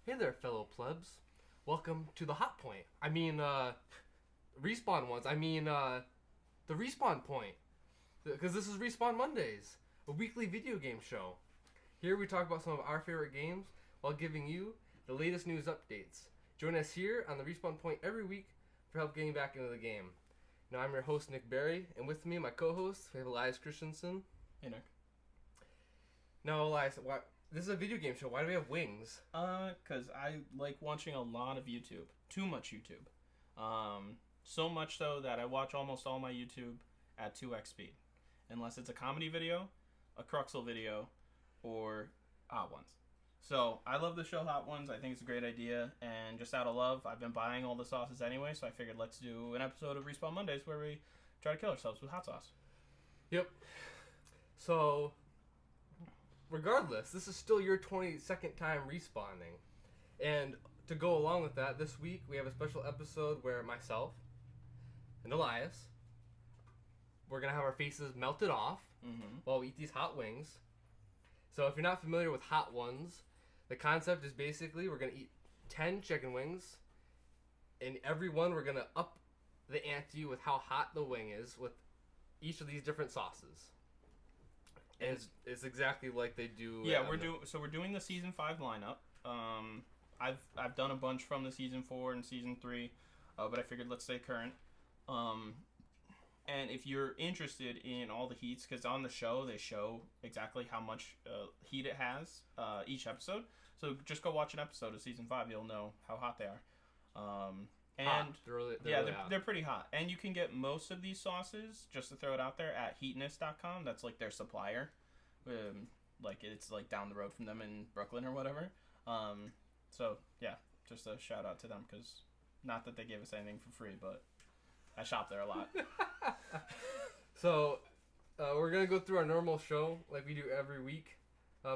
Hey there, fellow plebs. Welcome to the Hot Point. Respawn ones. The Respawn Point. Because this is Respawn Mondays, a weekly video game show. Here we talk about some of our favorite games while giving you the latest news updates. Join us here on the Respawn Point every week for help getting back into the game. Now, I'm your host, Nick Berry, and with me, my co-host, we have Elias Christensen. Hey, Nick. Now, Elias, this is a video game show. Why do we have wings? Because I like watching a lot of YouTube. Too much YouTube. So much so that I watch almost all my YouTube at 2x speed. Unless it's a comedy video, a Cruxel video, or Hot Ones. So, I love the show Hot Ones. I think it's a great idea. And just out of love, I've been buying all the sauces anyway, so I figured let's do an episode of Respawn Mondays where we try to kill ourselves with hot sauce. Yep. So, regardless, this is still your 22nd time respawning. And to go along with that, this week we have a special episode where myself and Elias, we're going to have our faces melted off while we eat these hot wings. So if you're not familiar with Hot Ones, the concept is basically we're going to eat 10 chicken wings, and every one we're going to up the ante with how hot the wing is with each of these different sauces. And it's exactly like they do. Yeah, we're doing the season 5 lineup. I've done a bunch from the season 4 and season 3, but I figured let's stay current. And if you're interested in all the heats, because on the show they show exactly how much heat it has each episode. So just go watch an episode of season 5, you'll know how hot they are. And hot. They're pretty hot. And you can get most of these sauces, just to throw it out there, at heatness.com. That's like their supplier. Like it's like down the road from them in Brooklyn or whatever. So yeah, just a shout out to them, because not that they gave us anything for free, but I shop there a lot. So we're going to go through our normal show like we do every week,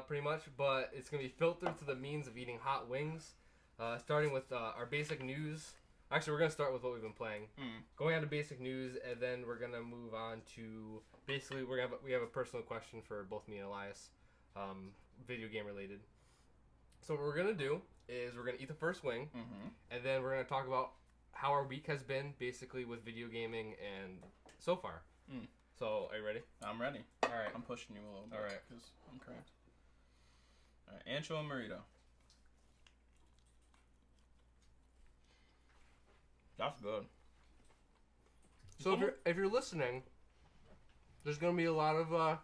pretty much, but it's going to be filtered to the means of eating hot wings, starting with our basic news. Actually, we're going to start with what we've been playing. Going on to basic news, and then we're going to move on to, basically, we have a personal question for both me and Elias, video game related. So what we're going to do is we're going to eat the first wing, and then we're going to talk about how our week has been, basically, with video gaming and so far. So, are you ready? I'm ready. All right. I'm pushing you a little bit. All right. Because I'm cramped. All right, ancho and burrito. That's good. So if you're listening, there's going to be a lot of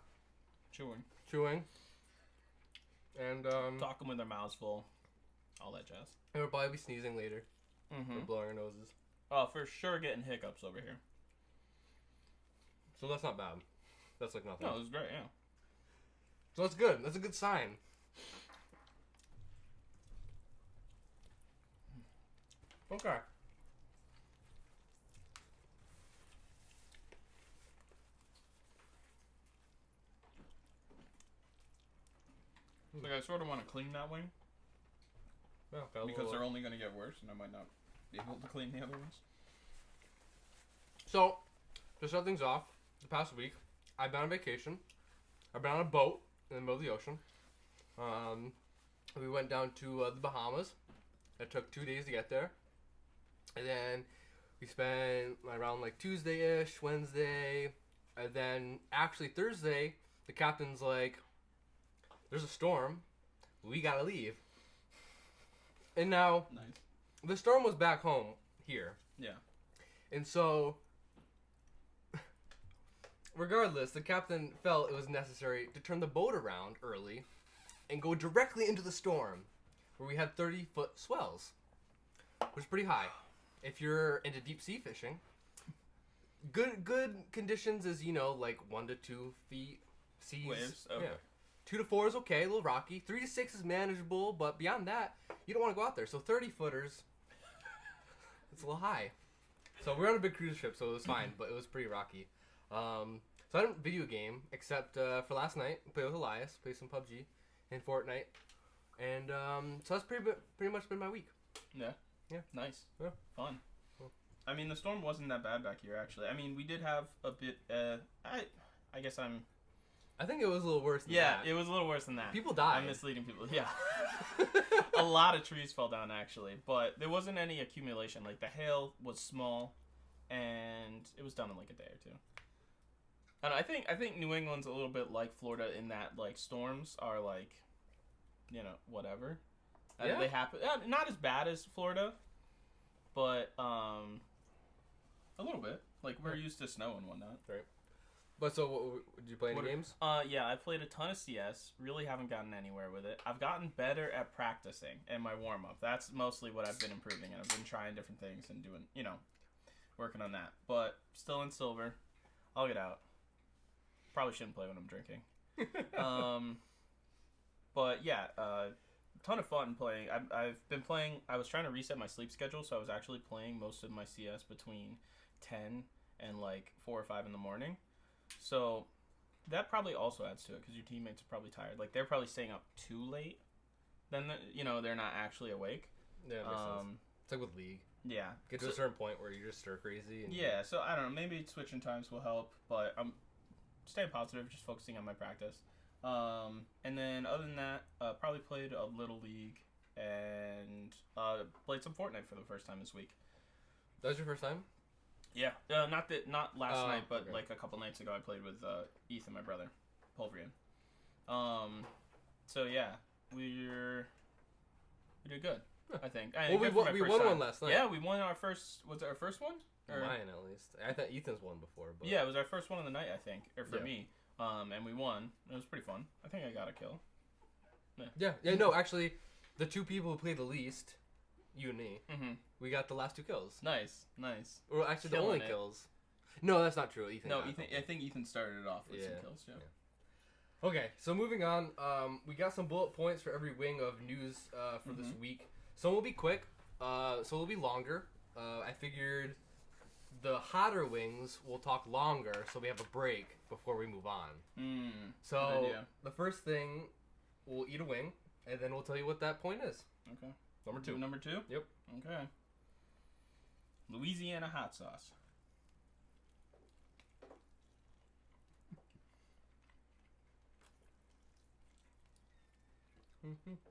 Chewing. And Talking with their mouths full. All that jazz. and we'll probably be sneezing later. Or blowing our noses. Oh, for sure getting hiccups over here. So that's not bad. That's like nothing. No, it was great, yeah. So that's good. That's a good sign. Okay. Like, I sort of want to clean that wing, Yeah, because they're only going to get worse, and I might not be able to clean the other ones. So, to start things off, the past week, I've been on vacation. I've been on a boat in the middle of the ocean. We went down to the Bahamas. It took 2 days to get there. And then we spent around like Tuesday-ish, Wednesday, and then actually Thursday, the captain's like, there's a storm. We gotta leave. And now, Nice. the storm was back home here. Yeah. And so, regardless, the captain felt it was necessary to turn the boat around early and go directly into the storm, where we had 30-foot swells, which is pretty high. If you're into deep sea fishing, good conditions is, like 1 to 2 feet seas. Waves? Okay. Yeah. 2 to 4 is okay, a little rocky. 3 to 6 is manageable, but beyond that, you don't want to go out there. So 30-footers, it's a little high. So we're on a big cruise ship, so it was fine, but it was pretty rocky. So I didn't video game, except for last night, play with Elias, play some PUBG and Fortnite. And so that's pretty much been my week. Yeah. Yeah. Nice. Yeah. Fun. Cool. I mean, the storm wasn't that bad back here, actually. I mean, we did have a bit, I guess I'm I think it was a little worse than Yeah, that. it was a little worse than that. People died. I'm misleading people. Yeah. A lot of trees fell down, actually. But there wasn't any accumulation. Like, the hail was small, and it was done in, like, a day or two. And I think New England's a little bit like Florida in that, like, storms are, like, you know, whatever. Yeah. They happen. Not as bad as Florida, but a little bit. Like, we're used to snow and whatnot. Right. But so, did you play any games? Yeah, I played a ton of CS. Really haven't gotten anywhere with it. I've gotten better at practicing and my warm up. That's mostly what I've been improving, and I've been trying different things and doing, you know, working on that. But still in silver. I'll get out. Probably shouldn't play when I'm drinking. But yeah, ton of fun playing. I've been playing. I was trying to reset my sleep schedule, so I was actually playing most of my CS between 10 and like 4 or 5 in the morning. So that probably also adds to it because your teammates are probably tired. Like, they're probably staying up too late. Then you know, they're not actually awake. Yeah, that makes sense. It's like with League. Yeah. Get to a certain point where you're just stir crazy. Yeah. So I don't know. Maybe switching times will help, but I'm staying positive, just focusing on my practice. And then other than that, probably played a little League and played some Fortnite for the first time this week. That was your first time? Yeah, not last night, but okay. like a couple nights ago, I played with Ethan, my brother, Pulverian. So yeah, we did good, I think. Well, we won one last night. Yeah, we won our first. Was it our first one? Or mine, at least. I thought Ethan's won before. But... Yeah, it was our first one of the night, I think, or for me. And we won. It was pretty fun. I think I got a kill. Yeah. No, actually, the two people who played the least, you and me, we got the last 2 kills. Nice. Well, actually, the only kills. No, that's not true. Ethan. No, Ethan. I think Ethan started it off with some kills. Yeah. Okay, so moving on, we got some bullet points for every wing of news for this week. Some will be quick, some will be longer. I figured the hotter wings will talk longer, so we have a break before we move on. So the first thing, we'll eat a wing, and then we'll tell you what that point is. Okay. Number 2. Number 2? Yep. Okay. Louisiana hot sauce.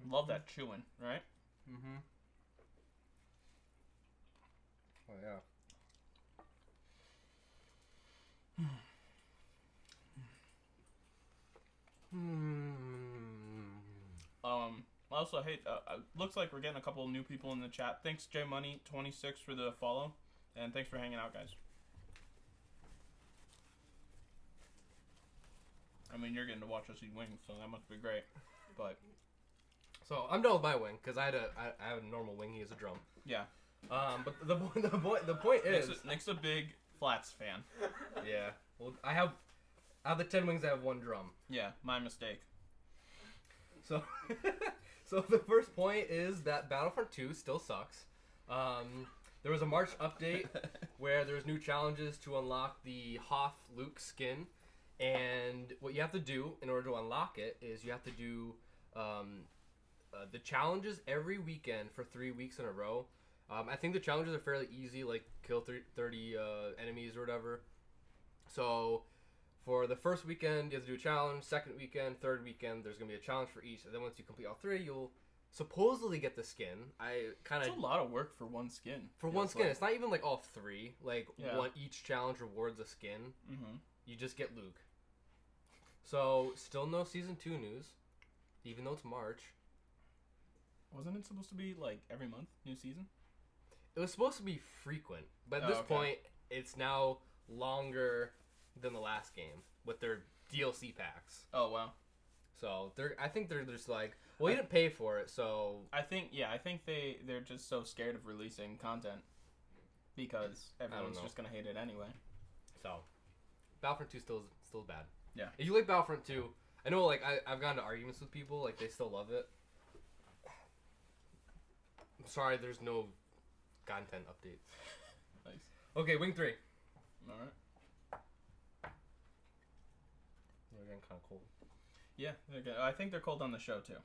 Love that chewing, right? Oh, yeah. I also hate. Looks like we're getting a couple of new people in the chat. Thanks, JMoney26 for the follow, and thanks for hanging out, guys. I mean, you're getting to watch us eat wings, so that must be great. But so I'm done with my wing because I have a normal wing. He has a drum. Yeah. But the point is Nick's a big Flats fan. Yeah. Well, I have the 10 wings. I have 1 drum. Yeah, my mistake. So, so the first point is that Battlefront 2 still sucks. There was a March update where there's new challenges to unlock the Hoth Luke skin, and what you have to do in order to unlock it is you have to do the challenges every weekend for 3 weeks in a row. I think the challenges are fairly easy, like kill 30 enemies or whatever. So for the first weekend, you have to do a challenge. Second weekend, third weekend, there's going to be a challenge for each. And then once you complete all 3, you'll supposedly get the skin. It's a lot of work for one skin. For one skin. Like. It's not even like all 3. Like, each challenge rewards a skin. You just get Luke. So, still no Season 2 news, even though it's March. Wasn't it supposed to be, like, every month, new season? It was supposed to be frequent, but at this point, it's now longer than the last game with their DLC packs. Oh, wow. So, I think they're just like, well, you didn't pay for it, so... I think they're just so scared of releasing content because everyone's just going to hate it anyway. So, Battlefront 2 still bad. Yeah. If you like Battlefront 2, I know, like, I've gotten into arguments with people, like, they still love it. I'm sorry, there's no content updates. Nice. Okay, Wing 3. Alright. They're getting kind of cold. Yeah, I think they're cold on the show, too.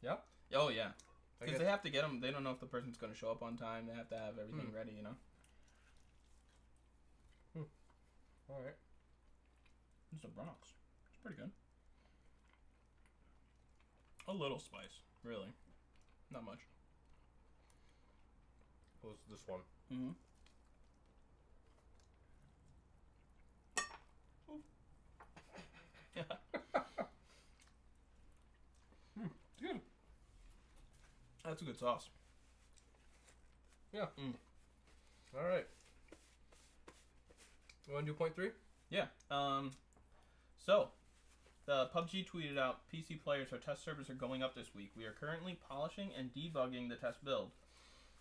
Yeah? Oh, yeah. Because they have to get them. They don't know if the person's going to show up on time. They have to have everything ready, you know? Alright. It's the Bronx. It's pretty good. A little spice, really. Not much. What was this one? Mm-hmm. Yeah. It's good. That's a good sauce. Yeah. All right. You want to do point 3? Yeah. So, the PUBG tweeted out, PC players, our test servers are going up this week. We are currently polishing and debugging the test build.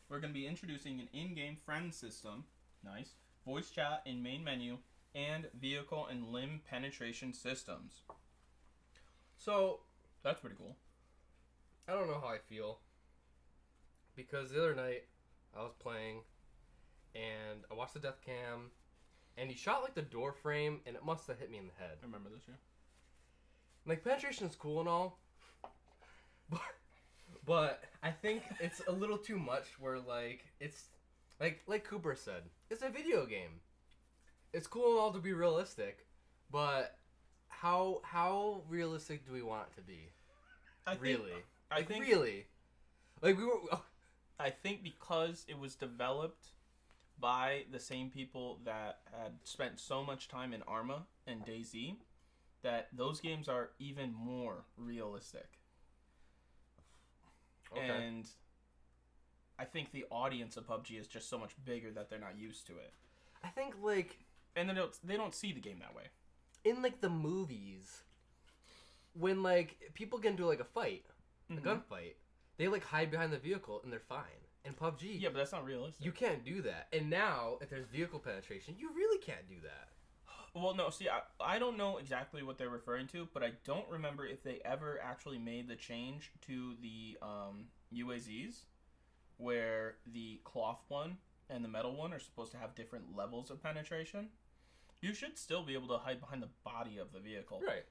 We're going to be introducing an in-game friend system, nice, voice chat in main menu, and vehicle and limb penetration systems. So, That's pretty cool. I don't know how I feel. Because the other night, I was playing, and I watched the death cam, and he shot like the door frame, and it must have hit me in the head. I remember this, yeah. Like, penetration is cool and all, but I think it's a little too much where, like, it's, like Cooper said, it's a video game. It's cool and all to be realistic, but how realistic do we want it to be? I think really? Like, we were... I think because it was developed by the same people that had spent so much time in Arma and DayZ, that those games are even more realistic. Okay. And I think the audience of PUBG is just so much bigger that they're not used to it. I think, like... And they don't see the game that way. In, like, the movies, when, like, people get into, like, a fight, a gunfight, they, like, hide behind the vehicle and they're fine. In PUBG, Yeah, but that's not realistic. you can't do that. And now, if there's vehicle penetration, you really can't do that. Well, no, see, I don't know exactly what they're referring to, but I don't remember if they ever actually made the change to the UAZs, where the cloth one and the metal one are supposed to have different levels of penetration. You should still be able to hide behind the body of the vehicle. Right.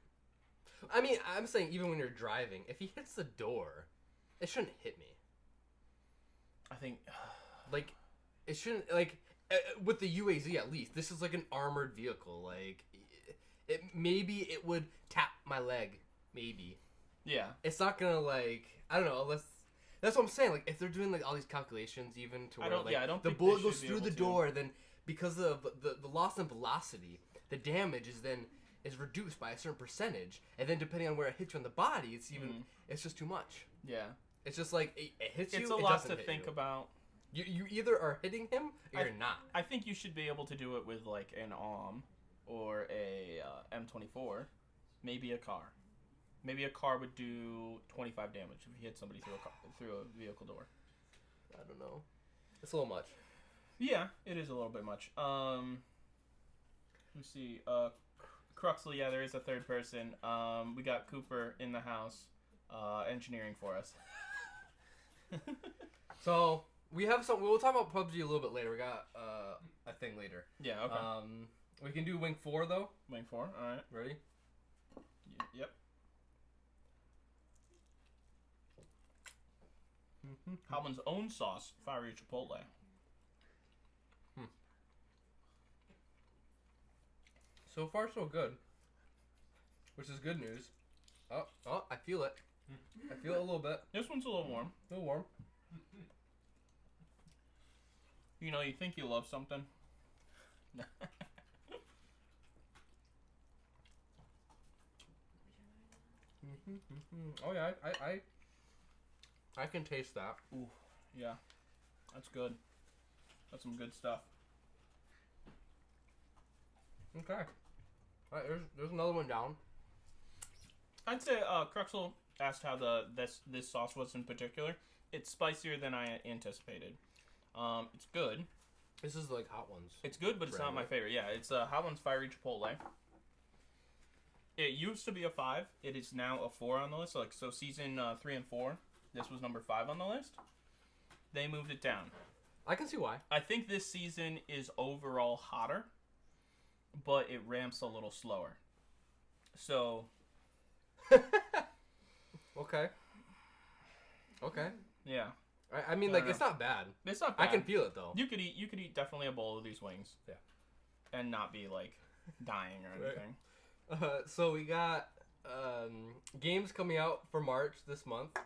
I mean, I'm saying even when you're driving, if he hits the door, it shouldn't hit me. I think... Like, it shouldn't, like... with the UAZ, at least, this is like an armored vehicle. Like, maybe it would tap my leg. Maybe. Yeah. It's not gonna, like, I don't know. Unless that's what I'm saying. Like, if they're doing like all these calculations, even to where I don't the think bullet they goes should be through the able to. door, then because of the loss in velocity, the damage is reduced by a certain percentage, and then depending on where it hits you on the body, it's even it's just too much. Yeah. It's just like it hits you. It's a it lot doesn't to hit think you. about. You either are hitting him or you're not. I think you should be able to do it with like an AUM or a M24, maybe a car. Maybe a car would do 25 damage if you hit somebody through a vehicle door. I don't know. It's a little much. Yeah, it is a little bit much. Let me see. Cruxel, yeah, there is a third person. We got Cooper in the house, engineering for us. So we have some. We'll talk about PUBG a little bit later. We got a thing later. Yeah. Okay. We can do Wing 4 though. Wing 4. All right. Ready? Yep. Howman's own sauce, fiery chipotle. So far, so good. Which is good news. Oh, I feel it. I feel it a little bit. This one's a little warm. A little warm. You know, you think you love something. Oh yeah, I can taste that. Ooh, yeah, that's good. That's some good stuff. Okay. All right, there's another one down. I'd say Cruxel asked how this sauce was in particular. It's spicier than I anticipated. It's good. This is like Hot Ones. It's good, but it's not my favorite. Yeah, it's Hot Ones Fiery Chipotle. It used to be a 5. It is now a 4 on the list. So season 3 and 4, this was number 5 on the list. They moved it down. I can see why. I think this season is overall hotter, but it ramps a little slower. So... Okay. Yeah. I mean, like, it's not bad. It's not bad. I can feel it, though. You could eat definitely a bowl of these wings. Yeah. And not be, like, dying or anything. So we got games coming out for March this month.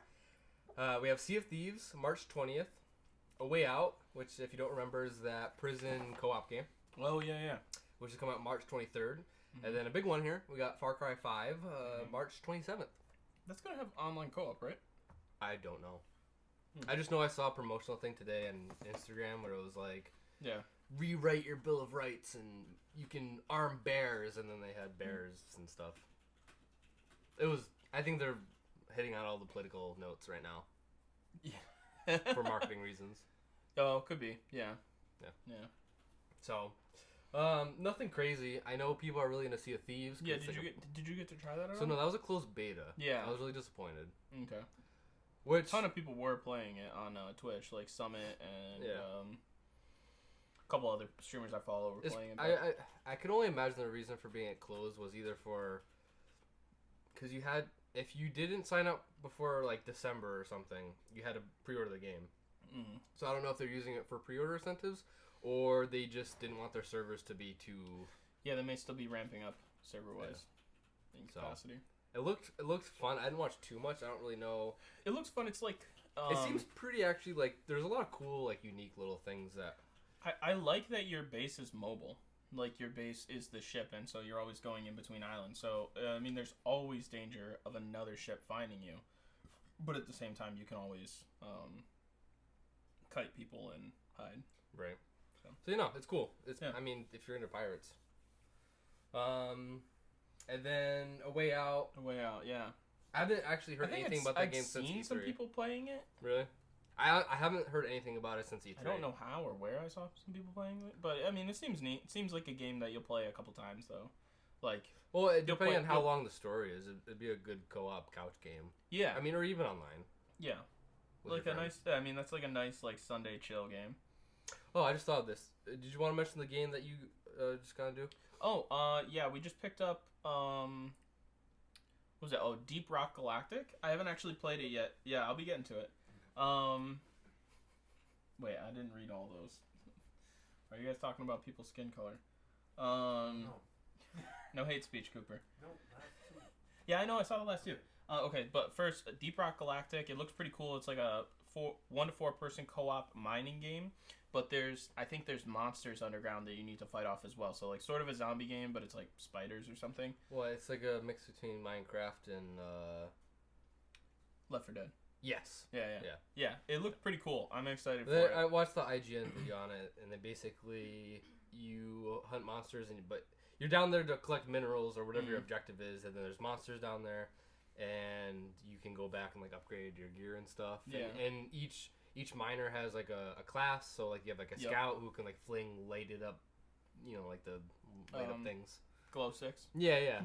We have Sea of Thieves, March 20th. A Way Out, which, if you don't remember, is that prison co-op game. Oh, yeah. Which is coming out March 23rd. And then a big one here, we got Far Cry 5, March 27th. That's going to have online co-op, right? I don't know. I just know I saw a promotional thing today on Instagram where it was like, rewrite your Bill of Rights and you can arm bears, and then they had bears and stuff. It was, I think they're hitting on all the political notes right now. Yeah. For marketing reasons. Oh, could be. Yeah. So, nothing crazy. I know people are really into Sea of Thieves. Yeah, did you get to try that at all? So no, that was a closed beta. Yeah. I was really disappointed. Okay. Which, a ton of people were playing it on Twitch, like Summit and a couple other streamers I follow were playing it. I can only imagine the reason for being it closed was either for, because you had, if you didn't sign up before like December or something, you had to pre-order the game. So I don't know if they're using it for pre-order incentives, or they just didn't want their servers to be too. Yeah, they may still be ramping up server-wise in capacity. It looked fun. I didn't watch too much. I don't really know. It looks fun. It's like it seems pretty actually. Like there's a lot of cool, like unique little things that. I like that your base is mobile. Like your base is the ship, and so you're always going in between islands. So I mean, there's always danger of another ship finding you, but at the same time, you can always kite people and hide. Right. So you know, it's cool. I mean, if you're into pirates. And then A Way Out. A Way Out, yeah. I haven't actually heard anything about that game since E3. I've seen some people playing it. Really? I haven't heard anything about it since E3. I don't know how or where I saw some people playing it, but I mean, it seems neat. It seems like a game that you'll play a couple times, though. Like, well, depending on how long the story is, it'd be a good co-op couch game. Yeah. I mean, or even online. Yeah. Like a nice. I mean, that's like a nice like Sunday chill game. Oh, I just thought of this. Did you want to mention the game that you just gonna do? Oh, yeah, we just picked up. What was it? Oh, Deep Rock Galactic. I haven't actually played it yet. Yeah, I'll be getting to it. Wait, I didn't read all those. Are you guys talking about people's skin color? No. No hate speech, Cooper. No, that's true. Yeah, I know. I saw the last two. Okay, but first, Deep Rock Galactic. It looks pretty cool. It's like a 1 to 4 person co-op mining game. But I think there's monsters underground that you need to fight off as well. So like sort of a zombie game, but it's like spiders or something. Well, it's like a mix between Minecraft and Left 4 Dead. Yes. Yeah. It looked pretty cool. I'm excited for it. I watched the IGN video on it, and they basically you hunt monsters, but you're down there to collect minerals or whatever your objective is, and then there's monsters down there, and you can go back and like upgrade your gear and stuff. Yeah. And each miner has like a class, so like you have like a scout who can like fling lighted up, like the light up things. Glow sticks. Yeah.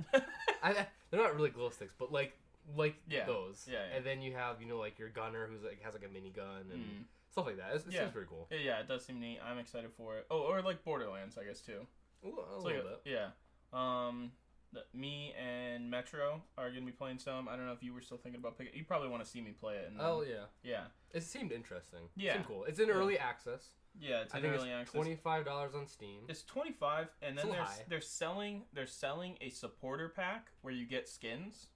They're not really glow sticks, but like those. Yeah. And then you have like your gunner who's like has like a minigun and stuff like that. It seems pretty cool. Yeah, it does seem neat. I'm excited for it. Oh, or like Borderlands, I guess too. A little bit. Yeah. Me and Metro are gonna be playing some. I don't know if you were still thinking about picking. You probably want to see me play it. Yeah. It seemed interesting. Yeah. It seemed cool. It's in early access. Yeah, it's in early access. $25 on Steam. It's $25, and then high. they're selling a supporter pack where you get skins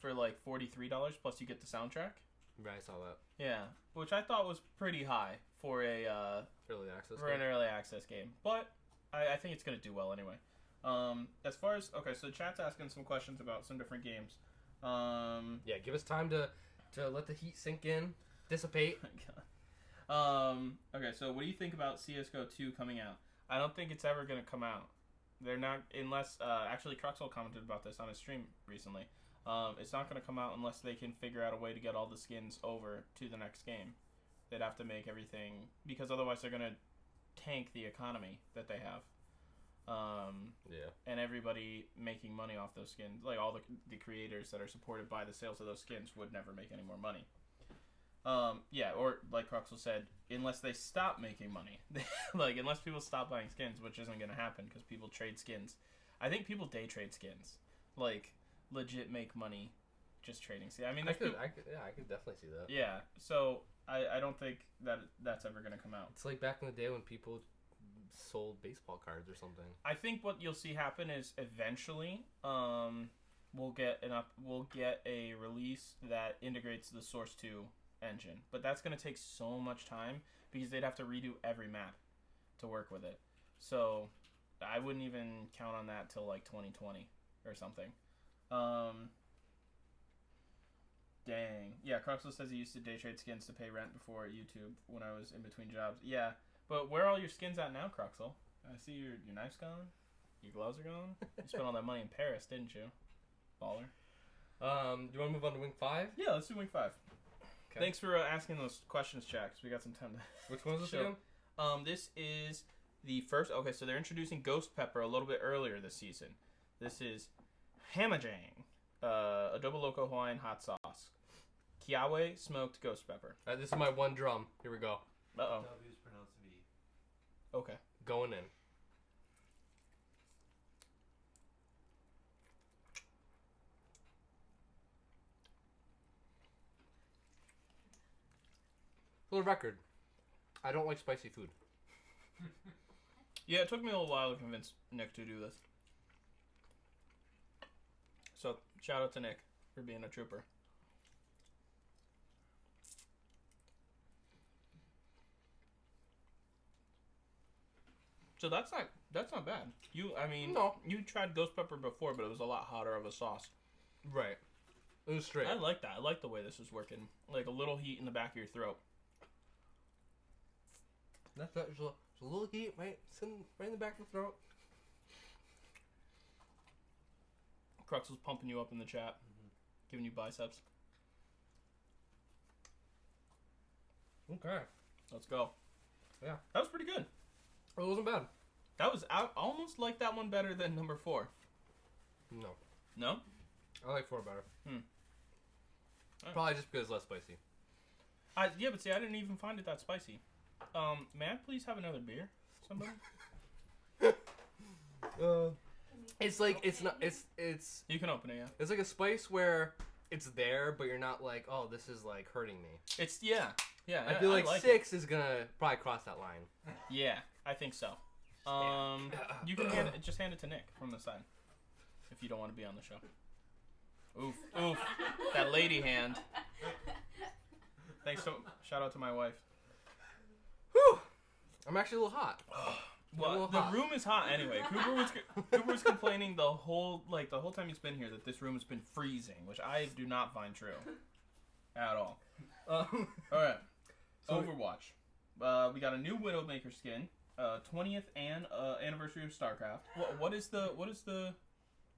for like $43 plus you get the soundtrack. Right, I saw that. Yeah, which I thought was pretty high for an early access game, but I think it's gonna do well anyway. As far as so chat's asking some questions about some different games. Yeah, give us time to let the heat sink in, dissipate. Okay, so what do you think about CS:GO 2 coming out? I don't think it's ever gonna come out. They're not unless actually Cruxel commented about this on his stream recently. It's not gonna come out unless they can figure out a way to get all the skins over to the next game. They'd have to make everything because otherwise they're gonna tank the economy that they have. And everybody making money off those skins, like all the creators that are supported by the sales of those skins, would never make any more money. Or like Cruxel said, unless they stop making money, like unless people stop buying skins, which isn't gonna happen because people trade skins. I think people day trade skins, like legit make money just trading skins. I mean, I could definitely see that. Yeah, so I don't think that's ever gonna come out. It's like back in the day when people sold baseball cards or something. I think what you'll see happen is eventually, we'll get a release that integrates the Source 2 engine, but that's gonna take so much time because they'd have to redo every map to work with it. So I wouldn't even count on that till like 2020 or something. Dang. Yeah, Cruxel says he used to day trade skins to pay rent before YouTube when I was in between jobs. Yeah, but where are all your skins at now, Cruxel? I see your knife's gone. Your gloves are gone. You spent all that money in Paris, didn't you? Baller. Do you want to move on to Wing 5? Yeah, let's do Wing 5. Okay. Thanks for asking those questions, Jack, because we got some time to... Which one is this again? This is the first... Okay, so they're introducing Ghost Pepper a little bit earlier this season. This is Hamajang, Adobo Loco Hawaiian hot sauce. Kiawe smoked ghost pepper. This is my one drum. Here we go. Uh-oh. W is pronounced V. Okay. Going in. For the record, I don't like spicy food. Yeah, it took me a little while to convince Nick to do this. So, shout out to Nick for being a trooper. So that's not bad. No. You tried ghost pepper before, but it was a lot hotter of a sauce. Right. It was straight. I like that. I like the way this is working. Like a little heat in the back of your throat. That's a little heat right in the back of the throat. Crux was pumping you up in the chat, giving you biceps. Okay. Let's go. Yeah. That was pretty good. It wasn't bad. That was I almost like that one better than number 4. No. No? I like 4 better. Right. Probably just because it's less spicy. Yeah, but see, I didn't even find it that spicy. May I please have another beer? Somebody? It's like it's You can open it, yeah. it's like a spice where it's there, but you're not like, oh, this is like hurting me. It's yeah. I feel like 6 is gonna probably cross that line. Yeah, I think so. You can just hand it to Nick from the side if you don't want to be on the show. Oof, that lady hand. Thanks shout out to my wife. Whew! I'm actually a little hot. Well, the room is hot anyway. Cooper was complaining the whole time he's been here that this room has been freezing, which I do not find true at all. All right, so Overwatch. We got a new Widowmaker skin. 20th anniversary of StarCraft. What is the?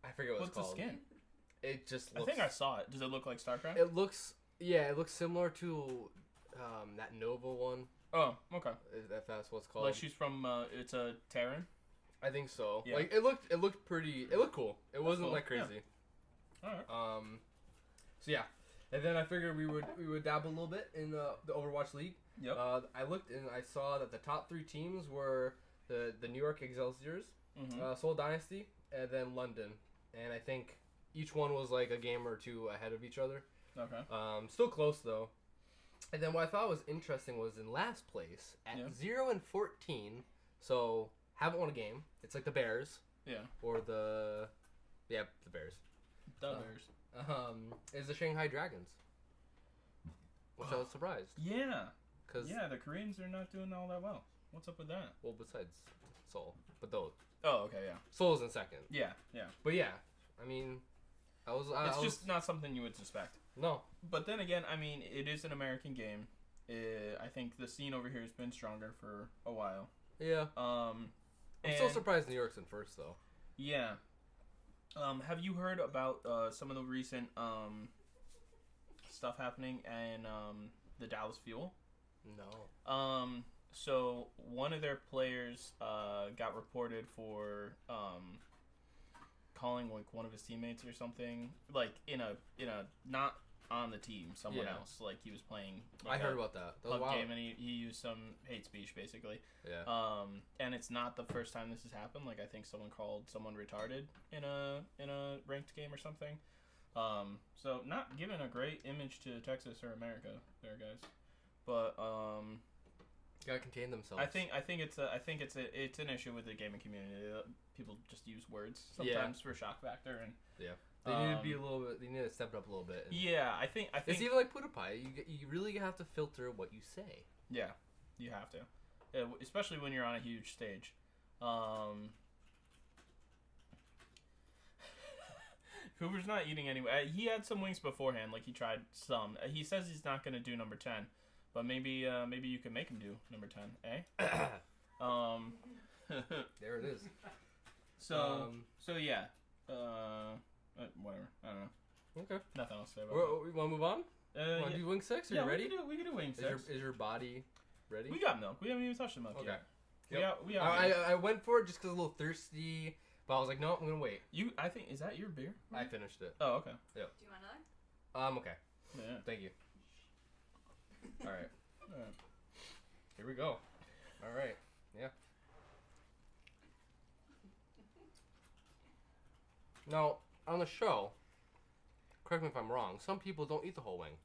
I forget what What's it's called. the skin? It just looks... I think I saw it. Does it look like StarCraft? It looks similar to that Nova one. Oh, okay. If that's what it's called. Like she's from it's a Terran. I think so. Yeah. Like it looked pretty. It looked cool. It wasn't cool. like crazy. Yeah. All right. So yeah, and then I figured we would dabble a little bit in the Overwatch League. Yep. I looked and I saw that the top 3 teams were the New York Excelsiors, Seoul Dynasty, and then London. And I think each one was like a game or 2 ahead of each other. Okay. Still close though. And then what I thought was interesting was in last place at 0-14. So haven't won a game. It's like the Bears. Yeah. Or the Bears. The Bears. Is the Shanghai Dragons. Which I was surprised. Yeah. Cause the Koreans are not doing all that well. What's up with that? well, besides Seoul, but those Oh, okay, yeah. Seoul's in second. Yeah. But yeah, I mean, It's just not something you would suspect. No. But then again, I mean, it is an American game. I think the scene over here has been stronger for a while. Yeah. I'm still surprised New York's in first though. Yeah. Have you heard about some of the recent stuff happening in the Dallas Fuel? No. So one of their players got reported for calling like one of his teammates or something, like in a not on the team, someone else. Like he was playing. Like I heard about that. That was pub wild. game, and he used some hate speech basically. Yeah. And it's not the first time this has happened. Like I think someone called someone retarded in a ranked game or something. So not giving a great image to Texas or America there, guys. But Gotta contain themselves. I think it's an issue with the gaming community. People just use words sometimes for shock factor, and they need to be a little bit. They need to step it up a little bit. Yeah, I think it's even like PewDiePie. You really have to filter what you say. Yeah, you have to, especially when you're on a huge stage. Cooper's not eating anyway. He had some wings beforehand, like he tried some. He says he's not gonna do number 10, but maybe you can make him do number 10, eh? There it is. So yeah. Whatever. I don't know. Okay. Nothing else to say about We want to move on? Want to do wing 6? Are you ready? We can do wing 6. Is your body ready? We got milk. We haven't even touched the milk yet. We I went for it just because I was a little thirsty, but I was like, no, I'm gonna wait. I think, is that your beer? I finished it. Oh, okay. Yeah. Do you want another? Okay. Yeah. Thank you. All right. Here we go. All right. Yeah. Now, on the show, correct me if I'm wrong, some people don't eat the whole wing.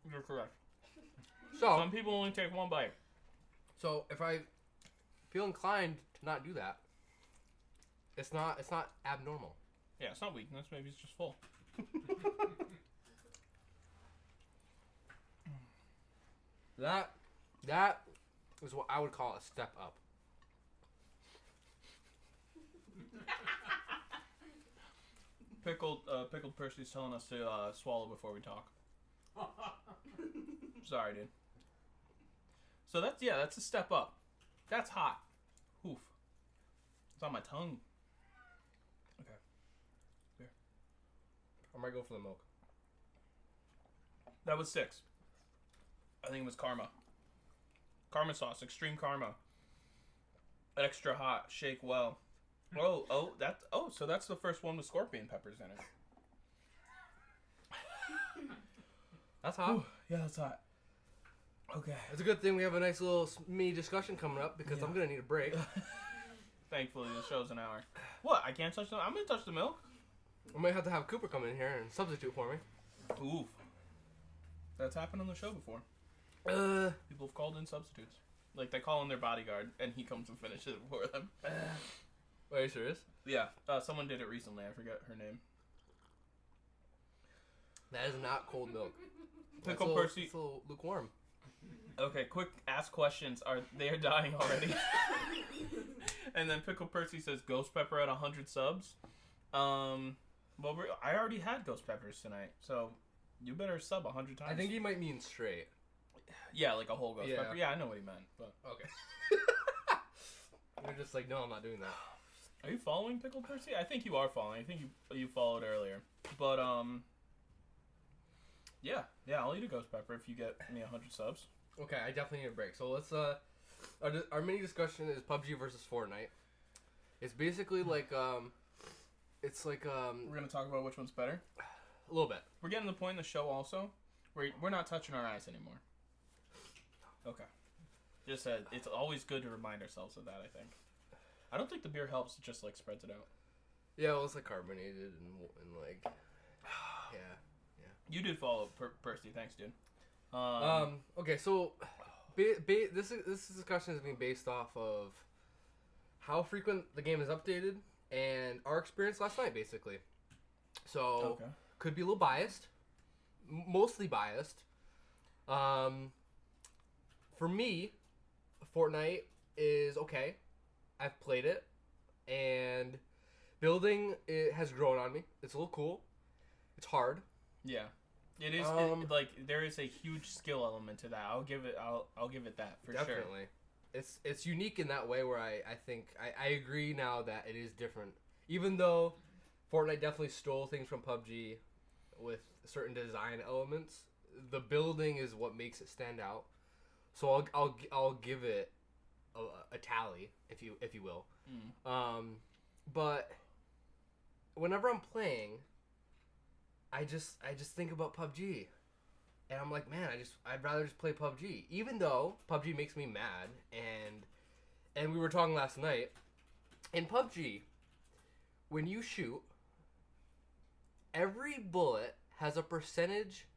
You're correct. So some people only take one bite. So if I feel inclined to not do that, it's not abnormal. Yeah, it's not weakness. Maybe it's just full. That is what I would call a step up. Pickled Percy's telling us to swallow before we talk. Sorry, dude. So that's a step up. That's hot. Oof. It's on my tongue. Okay. Here. I might go for the milk. That was 6. I think it was Karma. Karma sauce, extreme Karma. Extra hot, shake well. So that's the first one with scorpion peppers in it. That's hot. Ooh, yeah, that's hot. Okay. It's a good thing we have a nice little mini discussion coming up because I'm gonna need a break. Thankfully, the show's an hour. What? I can't touch the. I'm gonna touch the milk. I might have to have Cooper come in here and substitute for me. Oof. That's happened on the show before. People have called in substitutes. Like, they call in their bodyguard, and he comes and finishes it for them. Are you serious? Yeah. Someone did it recently. I forget her name. That is not cold milk. Pickle Percy. It's a little lukewarm. Okay, quick ask questions. They are dying already. And then Pickle Percy says Ghost Pepper at 100 subs. Well, I already had Ghost Peppers tonight, so you better sub 100 times. I think he might mean straight. Yeah, like a whole Ghost Pepper. Yeah, I know what he meant. But okay. You're just like, no, I'm not doing that. Are you following Pickle Percy? I think you are following. I think you followed earlier. But yeah, I'll eat a Ghost Pepper if you get me 100 subs. Okay, I definitely need a break. So let's our mini discussion is PUBG versus Fortnite. It's basically like we're gonna talk about which one's better. A little bit. We're getting to the point in the show also where we're not touching our eyes anymore. Okay. Just said it's always good to remind ourselves of that. I think. I don't think the beer helps. It just like spreads it out. Yeah, well, it's like carbonated and like yeah. You did follow Percy. Thanks, dude. Okay, so this discussion is being based off of how frequent the game is updated and our experience last night, basically. So could be a little biased, mostly biased. For me, Fortnite is okay. I've played it, and building it has grown on me. It's a little cool. It's hard. Yeah. It is there is a huge skill element to that. I'll give it that for sure. Definitely. It's unique in that way where I think I agree now that it is different. Even though Fortnite definitely stole things from PUBG with certain design elements, the building is what makes it stand out. So I'll give it a tally if you will. But whenever I'm playing, I just think about PUBG, and I'm like, man, I'd rather just play PUBG, even though PUBG makes me mad. And we were talking last night. In PUBG, when you shoot, every bullet has a percentage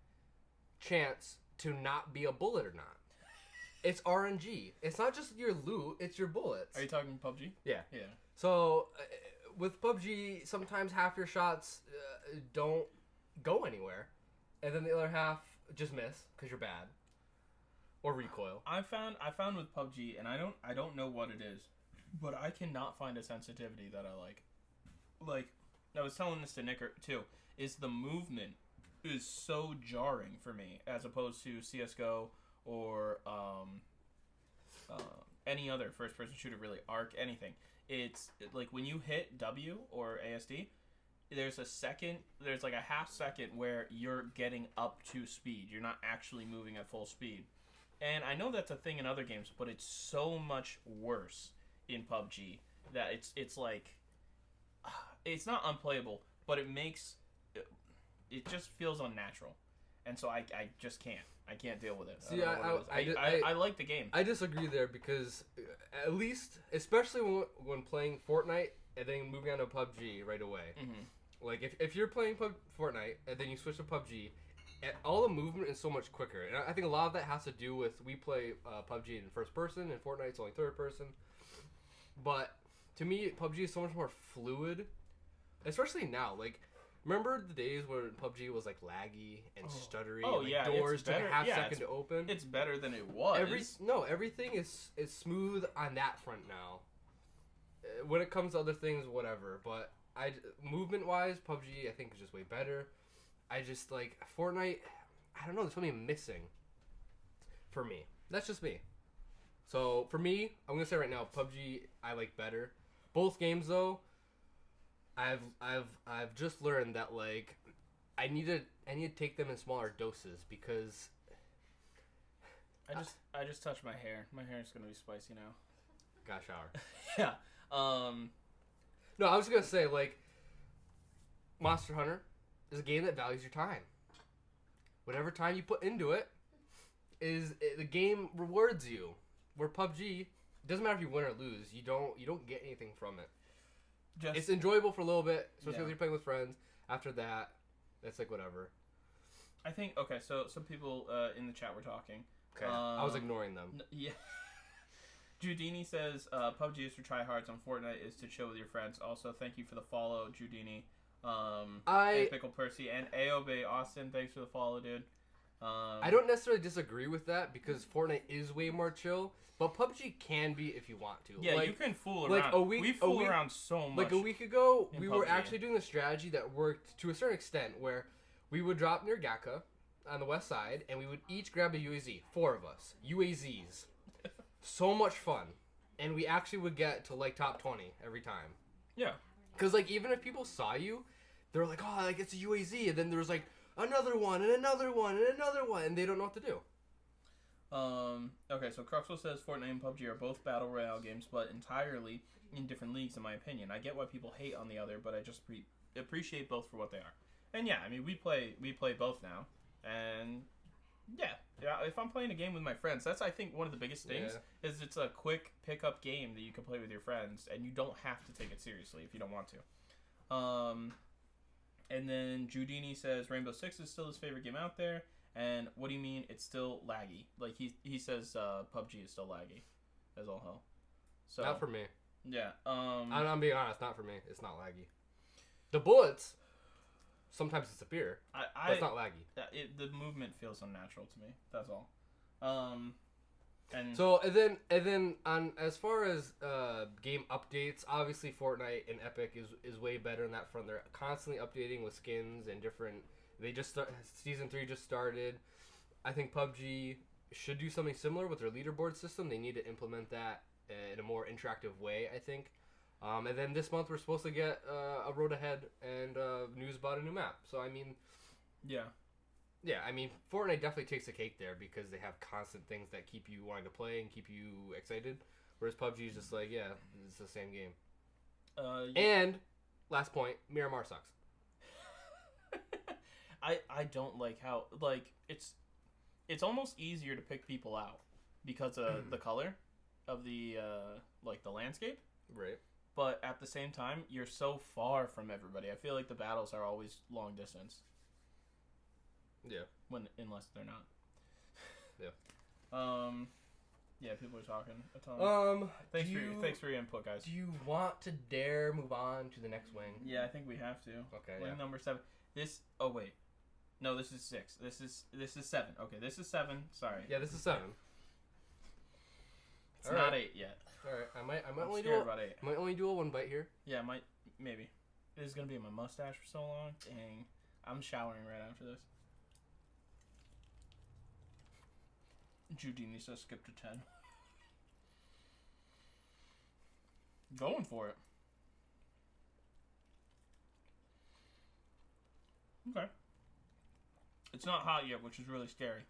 chance to not be a bullet or not. it's RNG. It's not just your loot; it's your bullets. Are you talking PUBG? Yeah. Yeah. So with PUBG, sometimes half your shots don't go anywhere, and then the other half just miss because you're bad or recoil. I found with PUBG, and I don't know what it is, but I cannot find a sensitivity that I like. Like, I was telling this to Nick too, is the movement is so jarring for me as opposed to CS:GO or any other first-person shooter, really, Arc, anything. It's like when you hit W or ASD, there's like a half second where you're getting up to speed. You're not actually moving at full speed. And I know that's a thing in other games, but it's so much worse in PUBG that it's like, it's not unplayable, but it just feels unnatural. And so I just can't. I can't deal with it. See, I like the game. I disagree there because at least, especially when playing Fortnite and then moving on to PUBG right away. Mm-hmm. Like if you're playing Fortnite and then you switch to PUBG, all the movement is so much quicker. And I think a lot of that has to do with we play PUBG in first person and Fortnite's only third person. But to me, PUBG is so much more fluid, especially now. Like, remember the days where PUBG was like laggy and stuttery? Oh, and, like, yeah, doors it's took better. a half Yeah, second to open. It's better than it was. Everything is smooth on that front now. When it comes to other things, whatever. But movement wise, PUBG I think is just way better. I just like Fortnite. I don't know. There's something missing for me. That's just me. So for me, I'm gonna say right now, PUBG I like better. Both games though, I've just learned that like I need to take them in smaller doses because I just touched my hair. My hair is gonna be spicy now. Got a shower. Yeah. No, I was gonna say like Monster Hunter is a game that values your time. Whatever time you put into it the game rewards you. Where PUBG, doesn't matter if you win or lose, you don't get anything from it. It's enjoyable for a little bit, especially if you're playing with friends. After that, it's like whatever. I think okay. So some people in the chat were talking. Okay, I was ignoring them. Yeah. Judini says PUBG is for tryhards on Fortnite is to chill with your friends. Also, thank you for the follow, Judini. And Pickle Percy and Aobe Austin, thanks for the follow, dude. I don't necessarily disagree with that because Fortnite is way more chill, but PUBG can be if you want to. Yeah, like, you can fool like around. We fool around so much. Like a week ago, we were PUBG. actually doing a strategy that worked to a certain extent where we would drop near Gaka on the west side and we would each grab a UAZ. 4 of us. UAZs. So much fun. And we actually would get to like top 20 every time. Yeah. Because like even if people saw you, they were like, oh, like it's a UAZ. And then there was like another one and another one and another one. And they don't know what to do. Okay, so Cruxwell says Fortnite and PUBG are both battle royale games, but entirely in different leagues, in my opinion. I get why people hate on the other, but I just appreciate both for what they are. And yeah, I mean, we play both now, and yeah, if I'm playing a game with my friends, that's I think one of the biggest things is it's a quick pickup game that you can play with your friends, and you don't have to take it seriously if you don't want to. And then Judini says Rainbow Six is still his favorite game out there. And what do you mean it's still laggy? Like he says PUBG is still laggy as all hell. So Not for me. Yeah. I'm being honest, not for me. It's not laggy. The bullets sometimes disappear, but it's not laggy. The movement feels unnatural to me. That's all. And then on as far as game updates, obviously Fortnite and Epic is way better in that front. They're constantly updating with skins and different. They just season 3 just started. I think PUBG should do something similar with their leaderboard system. They need to implement that in a more interactive way, I think. And then this month we're supposed to get a road ahead and news about a new map. So I mean, yeah. I mean, Fortnite definitely takes the cake there because they have constant things that keep you wanting to play and keep you excited. Whereas PUBG is just like, yeah, it's the same game. And last point, Miramar sucks. I don't like how like it's almost easier to pick people out because of the color of the like the landscape. Right. But at the same time, you're so far from everybody. I feel like the battles are always long distance. Yeah. Unless they're not. Yeah. Yeah, people are talking a ton. Thanks for your input, guys. Do you want to dare move on to the next wing? Yeah, I think we have to. Okay. Wing number 7. Oh wait, no, this is 6. This is 7. Okay, this is 7. Sorry. Yeah, this is 7. It's not 8 yet. All right, I might I'm only scared about 8. might only do a 1 bite here. Yeah, maybe. This is gonna be my mustache for so long. Dang, I'm showering right after this. Judy needs to skip to 10. Going for it. Okay. It's not hot yet, which is really scary.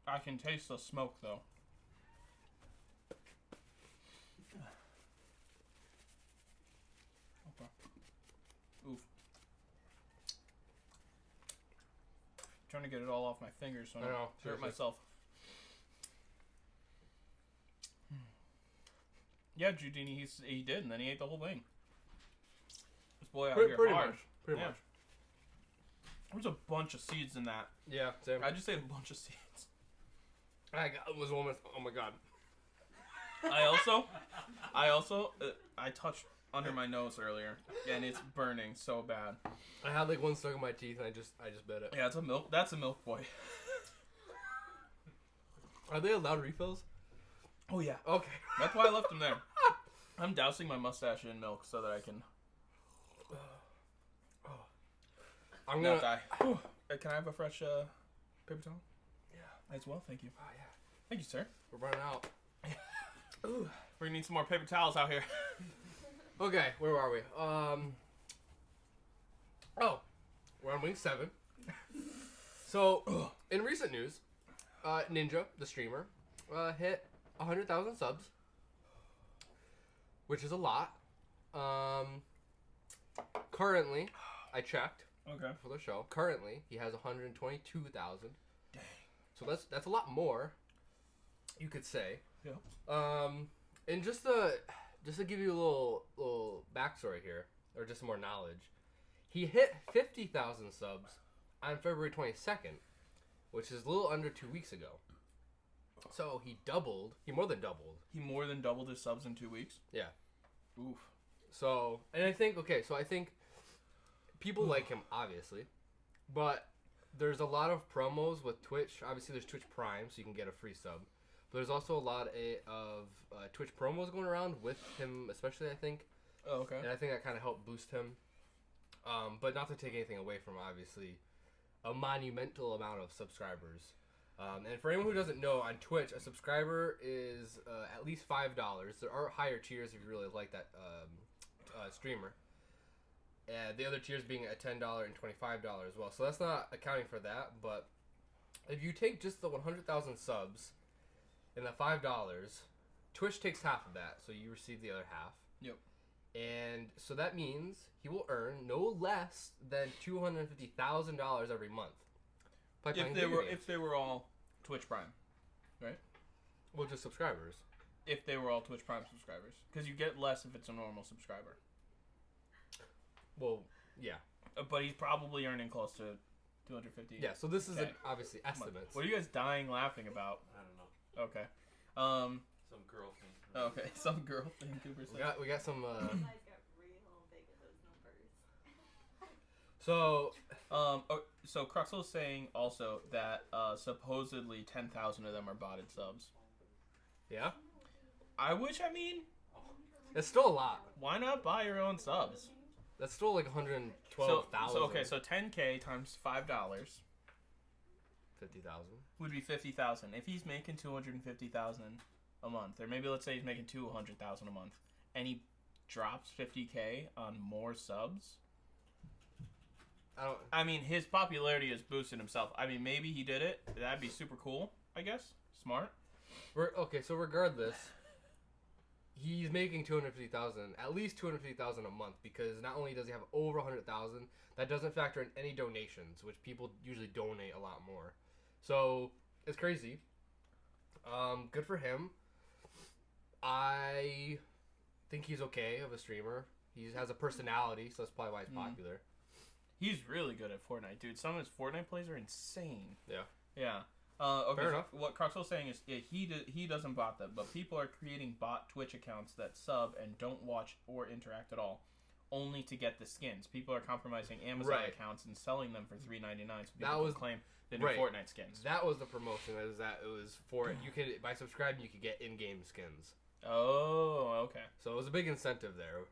I can taste the smoke, though. Okay. Oof. Trying to get it all off my fingers so I don't hurt seriously. myself. Yeah, Giudini, he did, and then he ate the whole thing. This boy out here Pretty hard. much. Pretty much. There's a bunch of seeds in that. Yeah, same. I just ate a bunch of seeds. Was almost. Oh my god. I touched under my nose earlier, and it's burning so bad. I had like 1 stuck in my teeth, and I just bit it. Yeah, that's a milk boy. Are they allowed refills? Oh yeah. Okay. That's why I left him there. I'm dousing my mustache in milk so that I can I'm not gonna die. Can I have a fresh paper towel? Yeah. As well, thank you. Oh yeah. Thank you, sir. We're running out. Ooh, we're gonna need some more paper towels out here. Okay, where are we? Oh, we're on wing 7. So, in recent news, Ninja, the streamer, hit 100,000 subs, which is a lot. Currently, I checked for the show. Currently, he has 122,000. Dang. So that's a lot more, you could say. Yeah. And just to give you a little backstory here, or just some more knowledge, he hit 50,000 subs on February 22nd, which is a little under 2 weeks ago. So he more than doubled. He more than doubled his subs in 2 weeks. Yeah. Oof. So, and I think people like him, obviously, but there's a lot of promos with Twitch. Obviously, there's Twitch Prime, so you can get a free sub. But there's also a lot of Twitch promos going around with him, especially, I think. Oh, okay. And I think that kind of helped boost him. But not to take anything away from, obviously, a monumental amount of subscribers. And for anyone who doesn't know, on Twitch, a subscriber is at least $5. There are higher tiers if you really like that streamer. And the other tiers being at $10 and $25 as well. So that's not accounting for that. But if you take just the 100,000 subs and the $5, Twitch takes half of that. So you receive the other half. Yep. And so that means he will earn no less than $250,000 every month. If they were all Twitch Prime, right? Well, just subscribers. If they were all Twitch Prime subscribers, because you get less if it's a normal subscriber. Well, yeah. But he's probably earning close to 250. Yeah. So this is obviously estimates. What are you guys dying laughing about? I don't know. Okay. Some girl thing. Okay. Some girl thing. We got some. You guys got real big with those numbers. So. So Cruxel is saying also that supposedly 10,000 of them are botted subs. Yeah. I It's still a lot. why not buy your own subs? That's still like 112,000. So 10K times $5 50,000 would be 50,000. If he's making 250,000 a month, or maybe let's say he's making 200,000 a month, and he drops 50K on more subs. I mean, his popularity has boosted himself. I mean, maybe he did it. That'd be super cool, I guess. Smart. So regardless, he's making 250,000, at least 250,000 a month, because not only does he have over 100,000, that doesn't factor in any donations, which people usually donate a lot more. So it's crazy. Good for him. I think he's okay of a streamer. He has a personality, so that's probably why he's popular. He's really good at Fortnite, dude. Some of his Fortnite plays are insane. Yeah. Yeah. Okay, Fair so enough. what Cruxwell's saying is he doesn't bot them, but people are creating bot Twitch accounts that sub and don't watch or interact at all, only to get the skins. People are compromising Amazon Right. accounts and selling them for $3.99 so people That can was- claim the new right. Fortnite skins. That was the promotion. Is that it was for you could by subscribing you could get in-game skins. Oh, okay. So it was a big incentive there.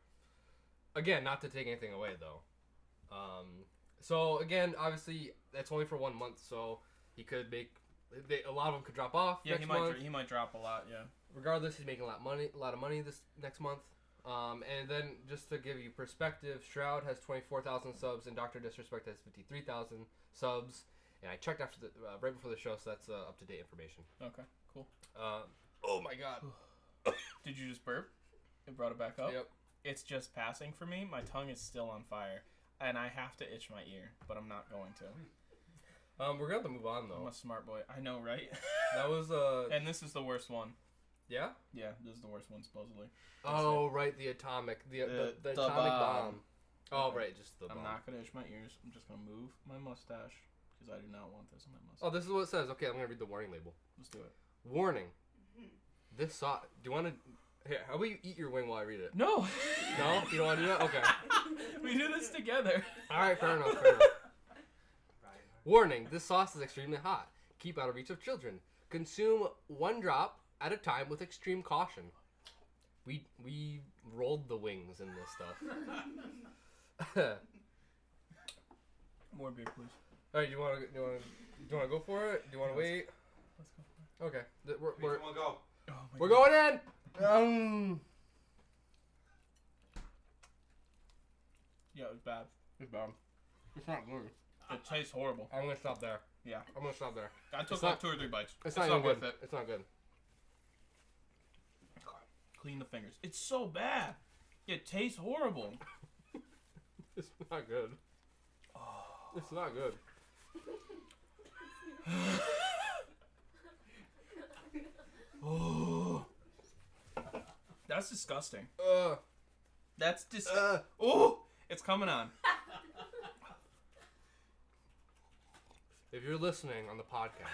Again, not to take anything away though. So again, obviously that's only for 1 month, so he could make a lot of them could drop off. Yeah, next month. he might drop a lot. Yeah. Regardless, he's making a lot of money this next month. And then just to give you perspective, Shroud has 24,000 subs and Dr. Disrespect has 53,000 subs. And I checked after right before the show, so that's up to date information. Okay. Cool. Oh my god. Did you just burp? It brought it back up. Yep. It's just passing for me. My tongue is still on fire, and I have to itch my ear, but I'm not going to. We're gonna have to move on I'm though. a smart boy. I know, right? That was And this is the worst one. yeah. Yeah, this is the worst one supposedly. Oh right, the atomic the The atomic bomb. bomb. Oh Okay. right, just the bomb. I'm not gonna itch my ears. I'm just gonna move my mustache because I do not want this on my mustache. Oh, this is what it says. Okay, I'm gonna read the warning label. Let's do it. Warning. This sauce. Do you want to? Here, how about you eat your wing while I read it? No. No, you don't want to do that. Okay. We do this together. All right, fair enough. Fair enough. Warning: this sauce is extremely hot. Keep out of reach of children. Consume 1 drop at a time with extreme caution. We rolled the wings in this stuff. More beer, please. All right, do you want to go for it? Do you want to wait? Let's go for it. Okay, we're go. Oh my we're God. going in. Yeah, it was bad. It's bad. It's not good. It tastes horrible. I'm gonna stop there. Yeah. I'm gonna stop there. I took It's like not- 2 or 3 bites. It's not even worth good. it. It's not good. Clean the fingers. It's so bad. It tastes horrible. It's not good. It's not good. Oh. That's disgusting. Uh, That's disgusting. uh. Oh, it's coming on. If you're listening on the podcast,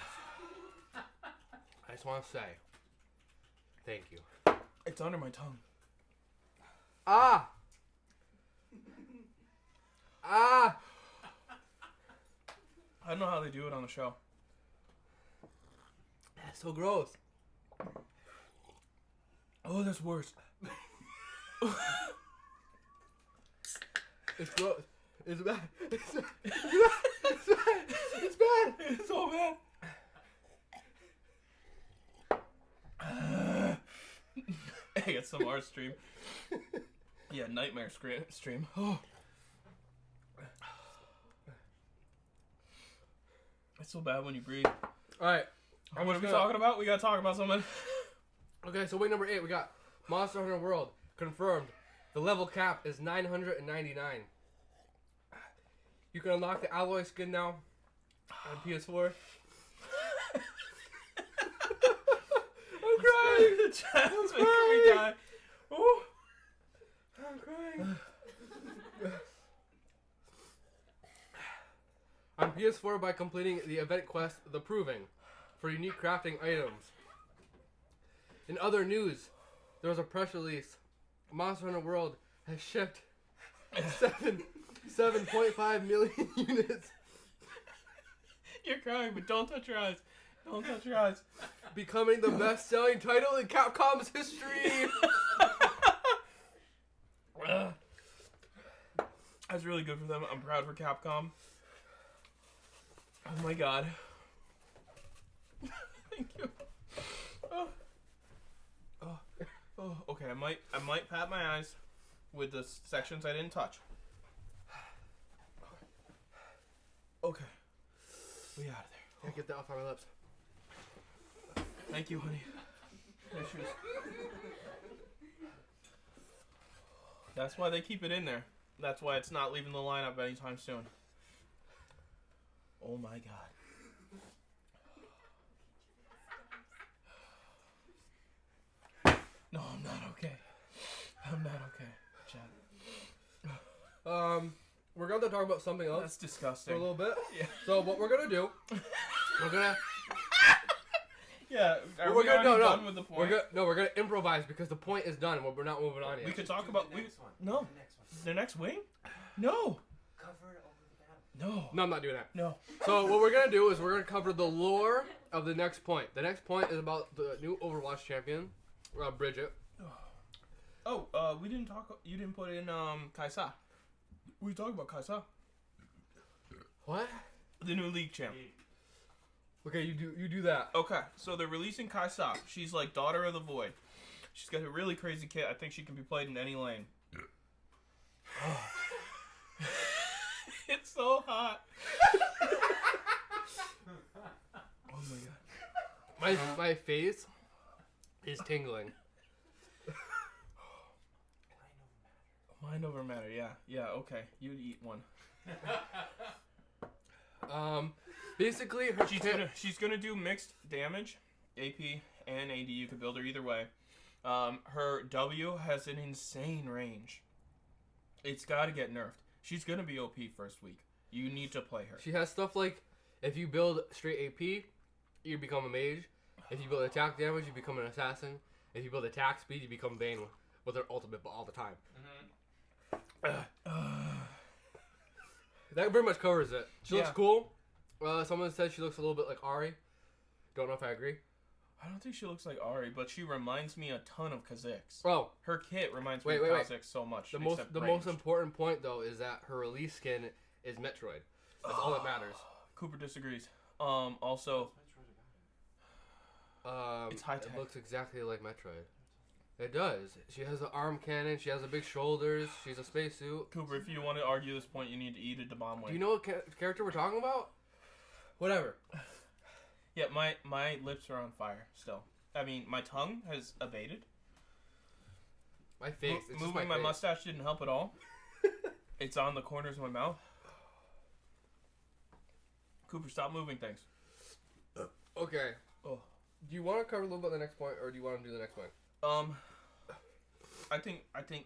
I just want to say thank you. It's under my tongue. Ah! Ah! I don't know how they do it on the show. That's so gross. Oh, that's worse. It's gross. It's bad. It's bad. It's bad. It's bad. It's so bad. Hey, it's some art stream. Yeah, nightmare stream. Oh. It's so bad when you breathe. All right. What are we talking about? We gotta talk about something. Okay, so weight number 8, we got Monster Hunter World confirmed. The level cap is 999. You can unlock the alloy skin now on PS4. I'm crying. The chat's making me die. Ooh. I'm crying. On PS4 by completing the event quest The Proving for unique crafting items. In other news, there was a press release. Monster Hunter World has shipped 7.5 million units, You're crying, but don't touch your eyes. Don't touch your eyes. becoming the best-selling title in Capcom's history. That's really good for them. I'm proud for Capcom. Oh my god. Thank you. Oh. Oh. Oh. Okay, I might pat my eyes with the sections I didn't touch. Okay. We out of there. Can't get that off my lips. Thank you, honey. Tissues. That's why they keep it in there. That's why it's not leaving the lineup anytime soon. Oh my god. No, I'm not okay. I'm not okay. Chad. We're going to talk about something else That's for a disgusting. little bit. Yeah. So what we're going to do, we're going to... Yeah, are We're we gonna already done with the point? We're gonna improvise because the point is done and we're not moving on yet. We could talk about the next one. no. The next one. The next wing? No. Cover it over the battle. No. No, I'm not doing that. No. So what we're gonna do is we're gonna cover the lore of the next point. The next point is about the new Overwatch champion, Bridget. Oh, we didn't talk. You didn't put in Kaisa. We talked about Kaisa, What? the new league champ. Okay, you do that. Okay, so they're releasing Kaisa. She's like daughter of the void. She's got a really crazy kit. I think she can be played in any lane. It's so hot. Oh my god. My face is tingling. Mind over matter. Yeah. Okay, you'd eat one. Basically, She's gonna do mixed damage, AP and AD. You could build her either way. Her W has an insane range. It's got to get nerfed. She's gonna be OP first week. You need to play her. she has stuff like if you build straight AP, you become a mage. If you build attack damage, you become an assassin. If you build attack speed, you become Bane with her ultimate all the time. That pretty much covers it. She looks Yeah. cool. Someone said she looks a little bit like Ari. Don't know if I agree. I don't think she looks like Ari, but she reminds me a ton of Kha'Zix. Oh, Her kit reminds me Wait, of wait, wait. Kha'Zix so much. the except most ranged. important point though is that her release skin is Metroid. That's all that matters. Cooper disagrees. Also, It's high tech. It looks exactly like Metroid. It does. She has an arm cannon. She has the big shoulders. She's a spacesuit. Cooper, if you want to argue this point, you need to eat a bomb. Do you know what character we're talking about? Whatever. Yeah, my lips are on fire still. I mean, my tongue has abated. My face. It's just Moving my face. mustache didn't help at all. It's on the corners of my mouth. Cooper, stop moving things. Okay. Oh. Do you want to cover a little bit of the next point, or do you want to do the next point? I think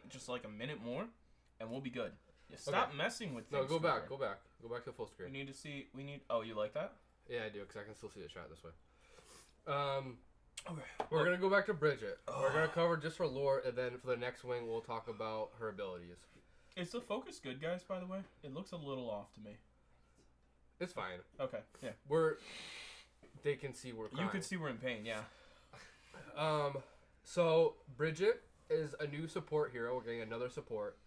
just like a minute more, and we'll be good. Yeah, stop messing with things. No, go back. Cooper. Go back to full We screen. need to see. We need. Oh, you like that? Yeah, I do, because I can still see the chat this way. Okay. We're gonna go back to Bridget. We're gonna cover just her lore, and then for the next wing, we'll talk about her abilities. Is the focus good, guys? By the way, it looks a little off to me. It's fine. Okay. Yeah. They can see we're crying. You could see we're in pain. Yeah. So Bridget is a new support hero. We're getting another support.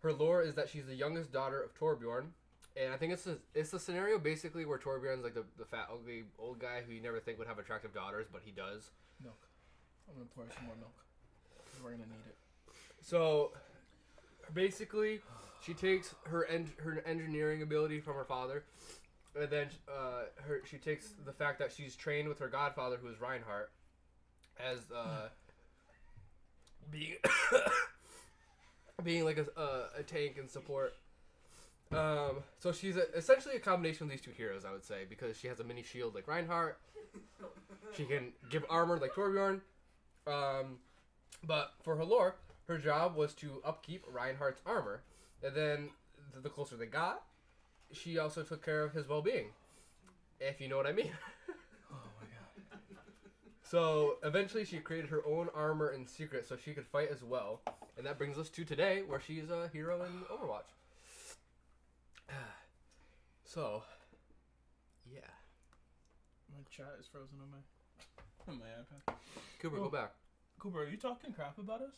Her lore is that she's the youngest daughter of Torbjorn, and I think it's the scenario basically where Torbjorn's like the fat, ugly old guy who you never think would have attractive daughters, but he does. Milk. I'm gonna pour some more milk. We're gonna need it. So basically, she takes her engineering ability from her father, and then she takes the fact that she's trained with her godfather, who is Reinhardt, as being being like a tank and support. So she's essentially a combination of these two heroes, I would say, because she has a mini shield like Reinhardt. She can give armor like Torbjorn. But for her lore, her job was to upkeep Reinhardt's armor. And then the closer they got, she also took care of his well-being. If you know what I mean. Oh my god. So eventually she created her own armor in secret so she could fight as well. And that brings us to today, where she's a hero in Overwatch. So, yeah. My chat is frozen on my iPad. Cooper, go back. Cooper, are you talking crap about us?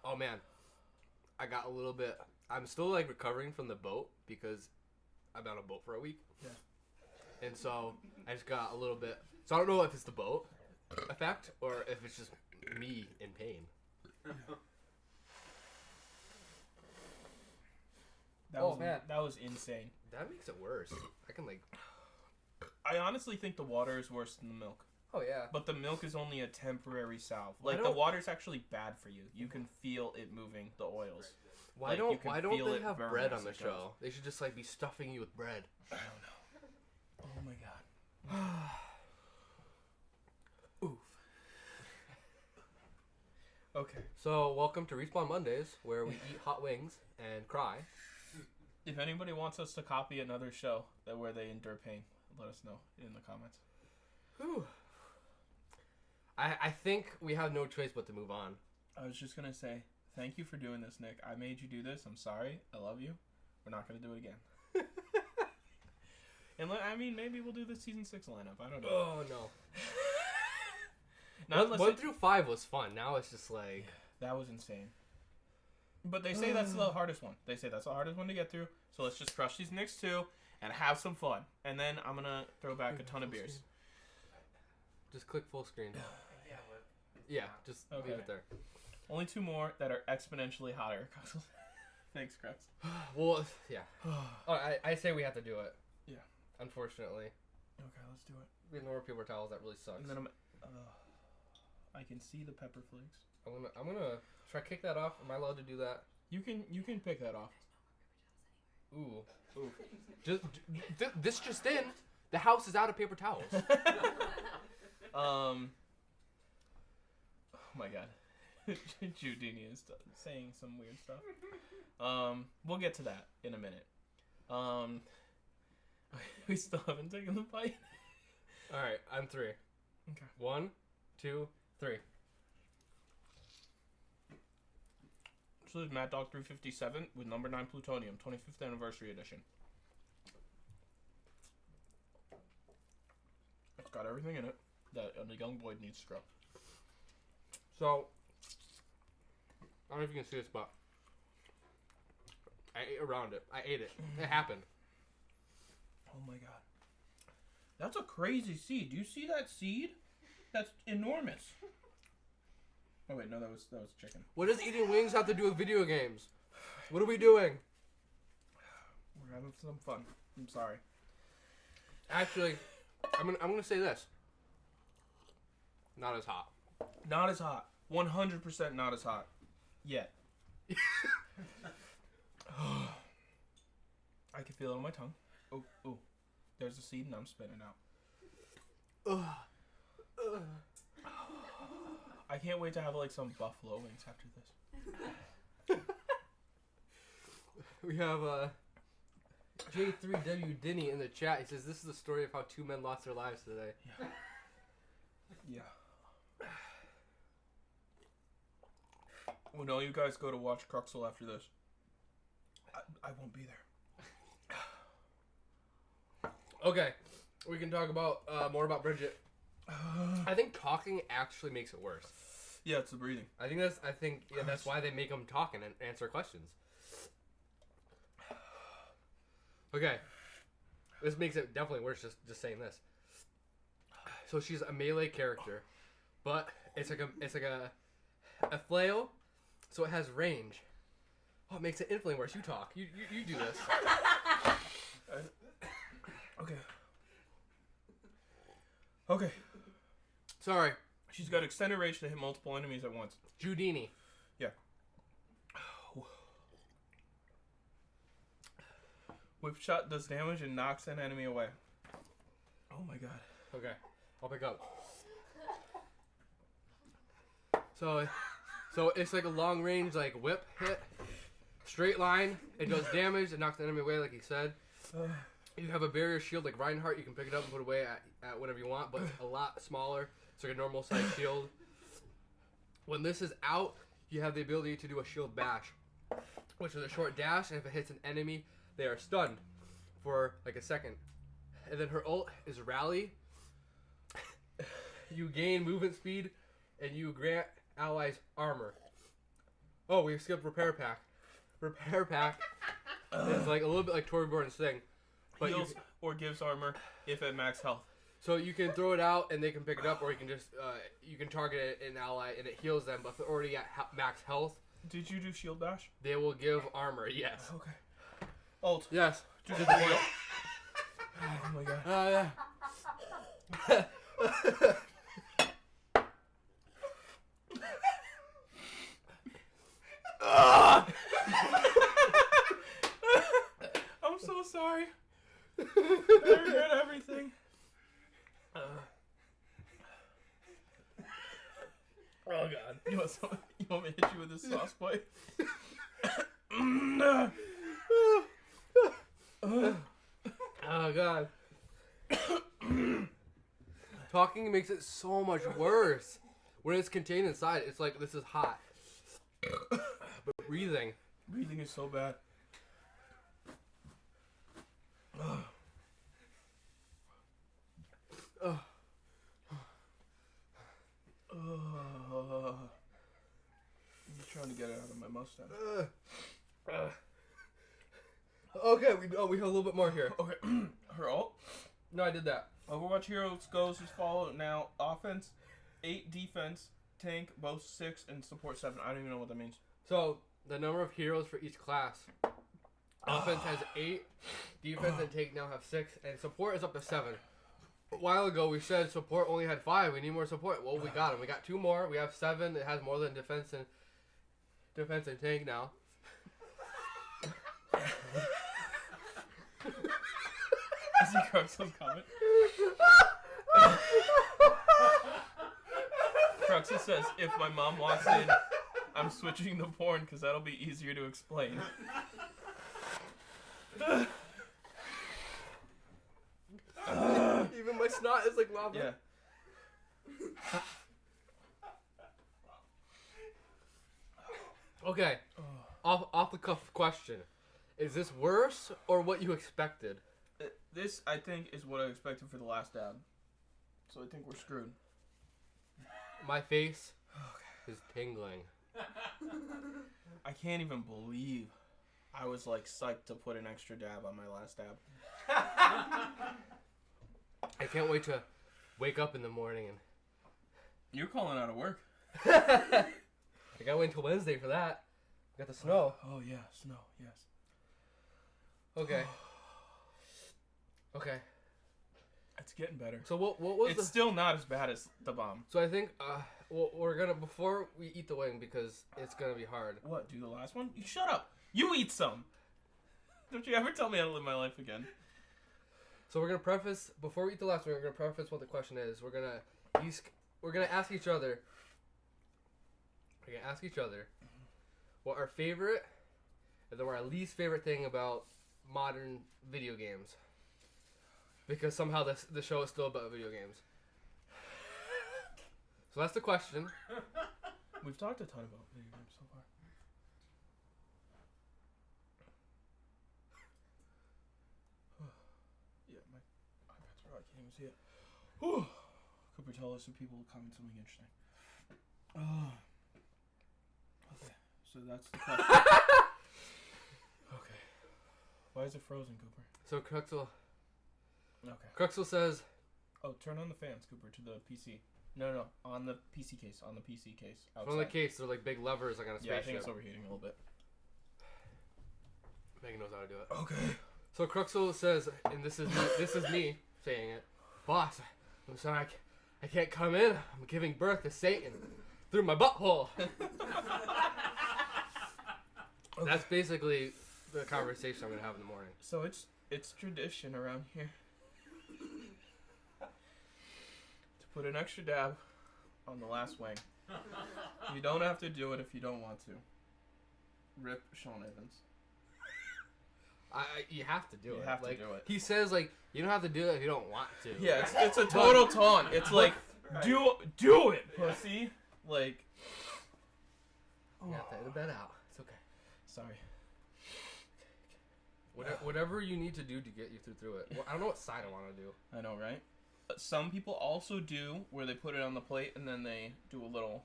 Oh man, I got a little bit. I'm still like recovering from the boat because I've been on a boat for a week. Yeah. And so I just got a little bit. So I don't know if it's the boat effect or if it's just me in pain. That was insane. That makes it worse. I can like. I honestly think the water is worse than the milk. Oh yeah. But the milk is only a temporary salve. Why Like the don't- water's actually bad for you. You can feel it moving, the oils. Why Like, you don't can Why don't feel they it have burn bread as on the it goes. show? They should just like be stuffing you with bread. I don't know. Oh my god. Oof. Okay. So welcome to Respawn Mondays, where we eat hot wings and cry. If anybody wants us to copy another show where they endure pain, let us know in the comments. Whew. I think we have no choice but to move on. I was just going to say, thank you for doing this, Nick. I made you do this. I'm sorry. I love you. We're not going to do it again. And I mean, maybe we'll do the season 6 lineup. I don't know. Oh, no. 1 through 5 was fun. Now it's just like... That was insane. But they say that's the hardest one. They say that's the hardest one to get through. So let's just crush these next 2 and have some fun. And then I'm going to throw back a ton of beers. Just click full screen. Yeah, but Yeah, just leave it there. Only 2 more that are exponentially hotter. Thanks, Kretz. Well, yeah. I say we have to do it. Yeah. Unfortunately. Okay, let's do it. We have no more paper towels. That really sucks. And then I can see the pepper flakes. I'm gonna try to kick that off. Am I allowed to do that? You can pick that off. Ooh. This just in. The house is out of paper towels. Oh my god. Judini is saying some weird stuff. We'll get to that in a minute. We still haven't taken the bite. Alright, I'm 3. Okay. 1, 2, 3. So this is Mad Dog 357 with number 9 plutonium, 25th anniversary edition. It's got everything in it that a young boy needs to grow. So, I don't know if you can see this, but I ate around it. I ate it. It happened. Oh my god. That's a crazy seed. Do you see that seed? That's enormous. Oh wait, no, that was chicken. What does eating wings have to do with video games? What are we doing? We're having some fun. I'm sorry. Actually, I'm gonna say this. Not as hot. Not as hot. 100% not as hot. Yet. I can feel it on my tongue. Oh. There's a seed and I'm spitting out. I can't wait to have like some buffalo wings after this. We have J3W Denny in the chat. He says this is the story of how 2 men lost their lives today. Yeah. When all you guys go to watch Cruxel after this, I won't be there. Okay, we can talk about more about Bridget. I think talking actually makes it worse. Yeah, it's the breathing. I think that's why they make them talk and answer questions. Okay, this makes it definitely worse. Just saying this. So she's a melee character, but it's like a flail, so it has range. Oh, it makes it infinitely worse. You talk. You do this. Okay. Sorry. She's got extended range to hit multiple enemies at once. Judini. Yeah. Whip shot does damage and knocks an enemy away. Oh my god. Okay, I'll pick up. So it's like a long range like whip hit, straight line. It does damage. It knocks the enemy away, like he said. You have a barrier shield like Reinhardt. You can pick it up and put it away at whenever you want, but it's a lot smaller. It's like a normal size shield. When this is out, you have the ability to do a shield bash, which is a short dash, and if it hits an enemy, they are stunned for like a second. And then her ult is rally. You gain movement speed, and you grant allies armor. Oh, we skipped repair pack. Repair pack is like a little bit like Torbjorn's thing. But heals or gives armor if at max health. So you can throw it out and they can pick it up, or you can just you can target an ally and it heals them. But if they're already at max health, did you do shield bash? They will give armor. Yes. Okay. Ult. Yes. Oh my god. Yeah. I'm so sorry. I regret everything. Oh god. You want me to hit you with this sauce plate? god. Talking makes it so much worse. When it's contained inside, it's like this is hot. But breathing is so bad. I'm trying to get it out of my mustache. Okay, we have a little bit more here. Okay, her ult. No, I did that. Overwatch Heroes goes as follows. Now, offense 8, defense, tank, both 6, and support 7. I don't even know what that means. So, the number of heroes for each class. Offense has 8, defense and tank now have 6, and support is up to 7. A while ago, we said support only had 5. We need more support. Well, we got them. We got 2 more. We have 7. It has more than defense and tank now. I see Crux's comment. Cruxus says, if my mom walks in, I'm switching to porn because that'll be easier to explain. Even my snot is like lava. Yeah. Okay. Off the cuff question. Is this worse or what you expected? This, I think, is what I expected for the last dab. So I think we're screwed. My face is tingling. I can't even believe I was like psyched to put an extra dab on my last dab. I can't wait to wake up in the morning and... You're calling out of work. I gotta wait until Wednesday for that. Got the snow. Oh yeah, snow, yes. Okay. Okay. It's getting better. So what was It's still not as bad as the bomb. So I think we're gonna, before we eat the wing, because it's gonna be hard. What, do the last one? You shut up. You eat some. Don't you ever tell me how to live my life again. So we're gonna preface, before we eat the last one, we're gonna preface what the question is. We're gonna ask each other. We're gonna ask each other what our favorite and then what our least favorite thing about modern video games. Because somehow the show is still about video games. So that's the question. We've talked a ton about video games so far. Yeah, my iPad's probably can't even see it. Whew. Cooper, tell us if people will comment something interesting. Okay, so that's the question. Okay. Why is it frozen, Cooper? So Cruxel Okay. says, Oh, turn on the fans, Cooper, to the PC. No, on the PC case. Outside. on the case, they're like big levers like on a Yeah, I spaceship. think it's overheating a little bit. Megan knows how to do it. Okay. So Cruxel says, and this is me saying it, boss, I'm sorry, I can't come in. I'm giving birth to Satan through my butthole. That's basically the conversation I'm gonna have in the morning. So it's tradition around here to put an extra dab on the last wing. You don't have to do it if you don't want to. Rip Sean Evans. You have to do it. You have to like, do it. He says like you don't have to do it if you don't want to. Yeah, it's a total taunt. It's like do it, pussy. Like You have to edit that out. It's okay. sorry. Whatever you need to do to get you through it. Well, I don't know what side I want to do. I know, right? Some people also do where they put it on the plate and then they do a little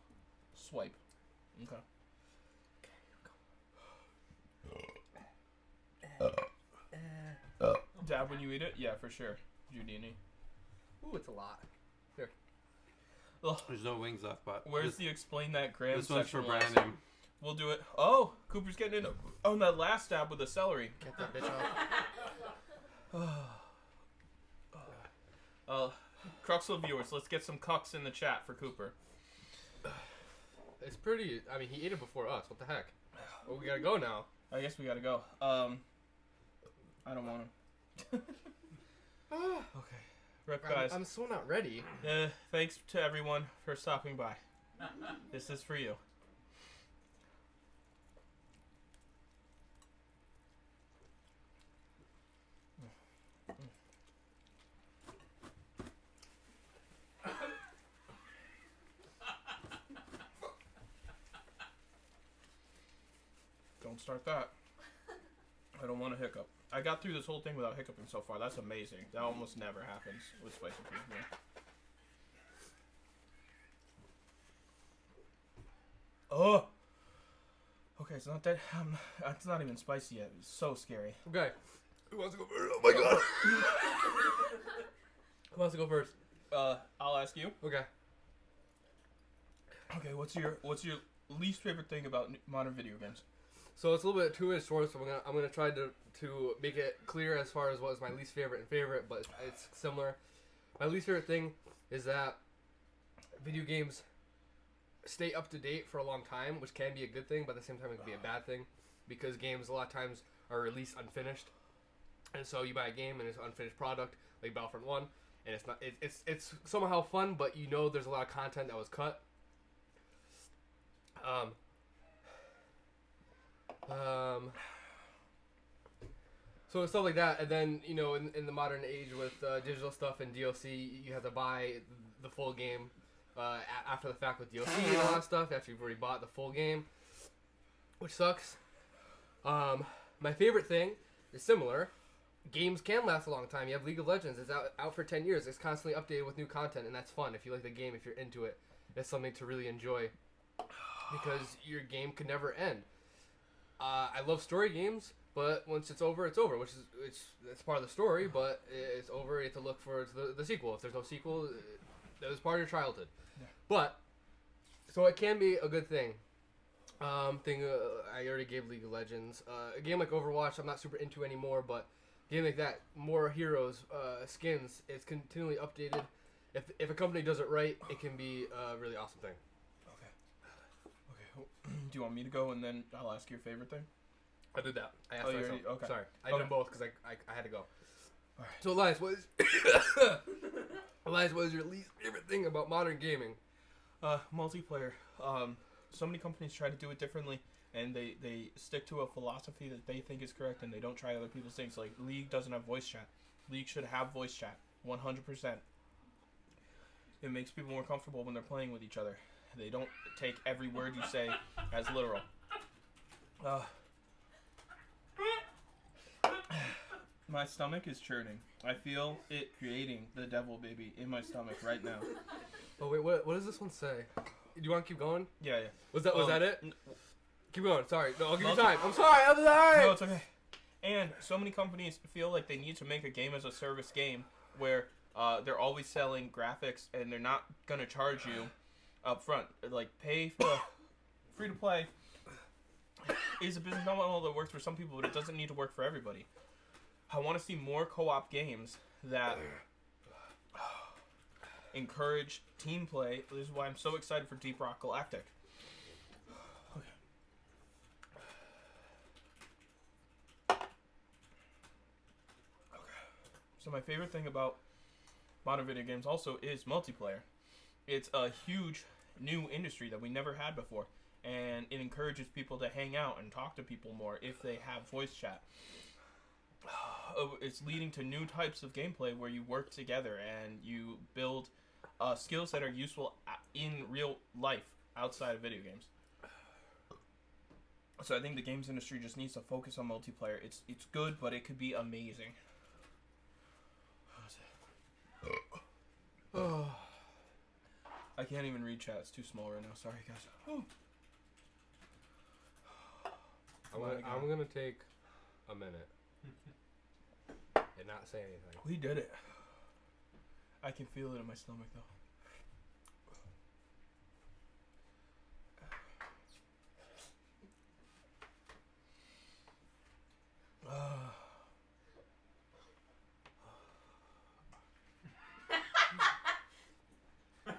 swipe. Okay. Dab when you eat it? Yeah, for sure. Giudini. Ooh, it's a lot. Here. Ugh. There's no wings left, but Where's the explain that Graham this one's for section last? branding. We'll do it. Oh, Cooper's getting in on that last dab with the celery. Get that bitch off. Cruxel viewers, let's get some cucks in the chat for Cooper. It's pretty. I mean, he ate it before us. What the heck? Well, we gotta go now. I guess we gotta go. I don't want to. Okay. Rip, guys. I'm so not ready. Thanks to everyone for stopping by. This is for you. Don't start that. I don't want to hiccup. I got through this whole thing without hiccuping so far. That's amazing. That almost never happens with spicy food. Yeah. Oh. Okay, it's not that. It's not even spicy yet. It's so scary. Okay. Who wants to go first? Oh my god. Who wants to go first? I'll ask you. Okay. Okay, what's your least favorite thing about modern video games? So it's a little bit two-edged sword, so I'm gonna try to make it clear as far as what is my least favorite and favorite, but it's similar. My least favorite thing is that video games stay up to date for a long time, which can be a good thing, but at the same time it can be a bad thing, because games a lot of times are released unfinished, and so you buy a game and it's an unfinished product, like Battlefront 1, and it's not it's somehow fun, but you know there's a lot of content that was cut. So stuff like that, and then in the modern age with digital stuff and DLC, you have to buy the full game after the fact with DLC and all that stuff after you've already bought the full game, which sucks. My favorite thing is similar. Games can last a long time. You have League of Legends. It's out for 10 years. It's constantly updated with new content, and that's fun. If you like the game, if you're into it, it's something to really enjoy because your game could never end. I love story games, but once it's over, it's over, which is it's part of the story, but it's over. You have to look for the sequel. If there's no sequel, that was part of your childhood. Yeah. But, so it can be a good thing. I already gave League of Legends. A game like Overwatch, I'm not super into anymore, but a game like that, more heroes, skins, it's continually updated. If a company does it right, it can be a really awesome thing. Do you want me to go and then I'll ask your favorite thing? I did that. I asked myself. Okay. Sorry. I did them both because I had to go. All right. So Elias, what is your least favorite thing about modern gaming? Multiplayer. So many companies try to do it differently, and they stick to a philosophy that they think is correct, and they don't try other people's things. Like League doesn't have voice chat. League should have voice chat, 100%. It makes people more comfortable when they're playing with each other. They don't take every word you say as literal. My stomach is churning. I feel it creating the devil baby in my stomach right now. Oh wait, what does this one say? Do you want to keep going? Yeah. Was that it? Keep going. Sorry. No, I'll give you time. I'm sorry. No, it's okay. And so many companies feel like they need to make a game as a service game where they're always selling graphics and they're not gonna charge you up front. Like pay for free to play is a business model that works for some people, but it doesn't need to work for everybody. I want to see more co-op games that encourage team play. This is why I'm so excited for Deep Rock Galactic. Okay. So my favorite thing about modern video games also is multiplayer. It's a huge new industry that we never had before, and it encourages people to hang out and talk to people more if they have voice chat. It's leading to new types of gameplay where you work together and you build skills that are useful in real life outside of video games. So I think the games industry just needs to focus on multiplayer. It's good, but it could be amazing. I can't even read chat. It's too small right now. Sorry, guys. I'm gonna take a minute and not say anything. We did it. I can feel it in my stomach though.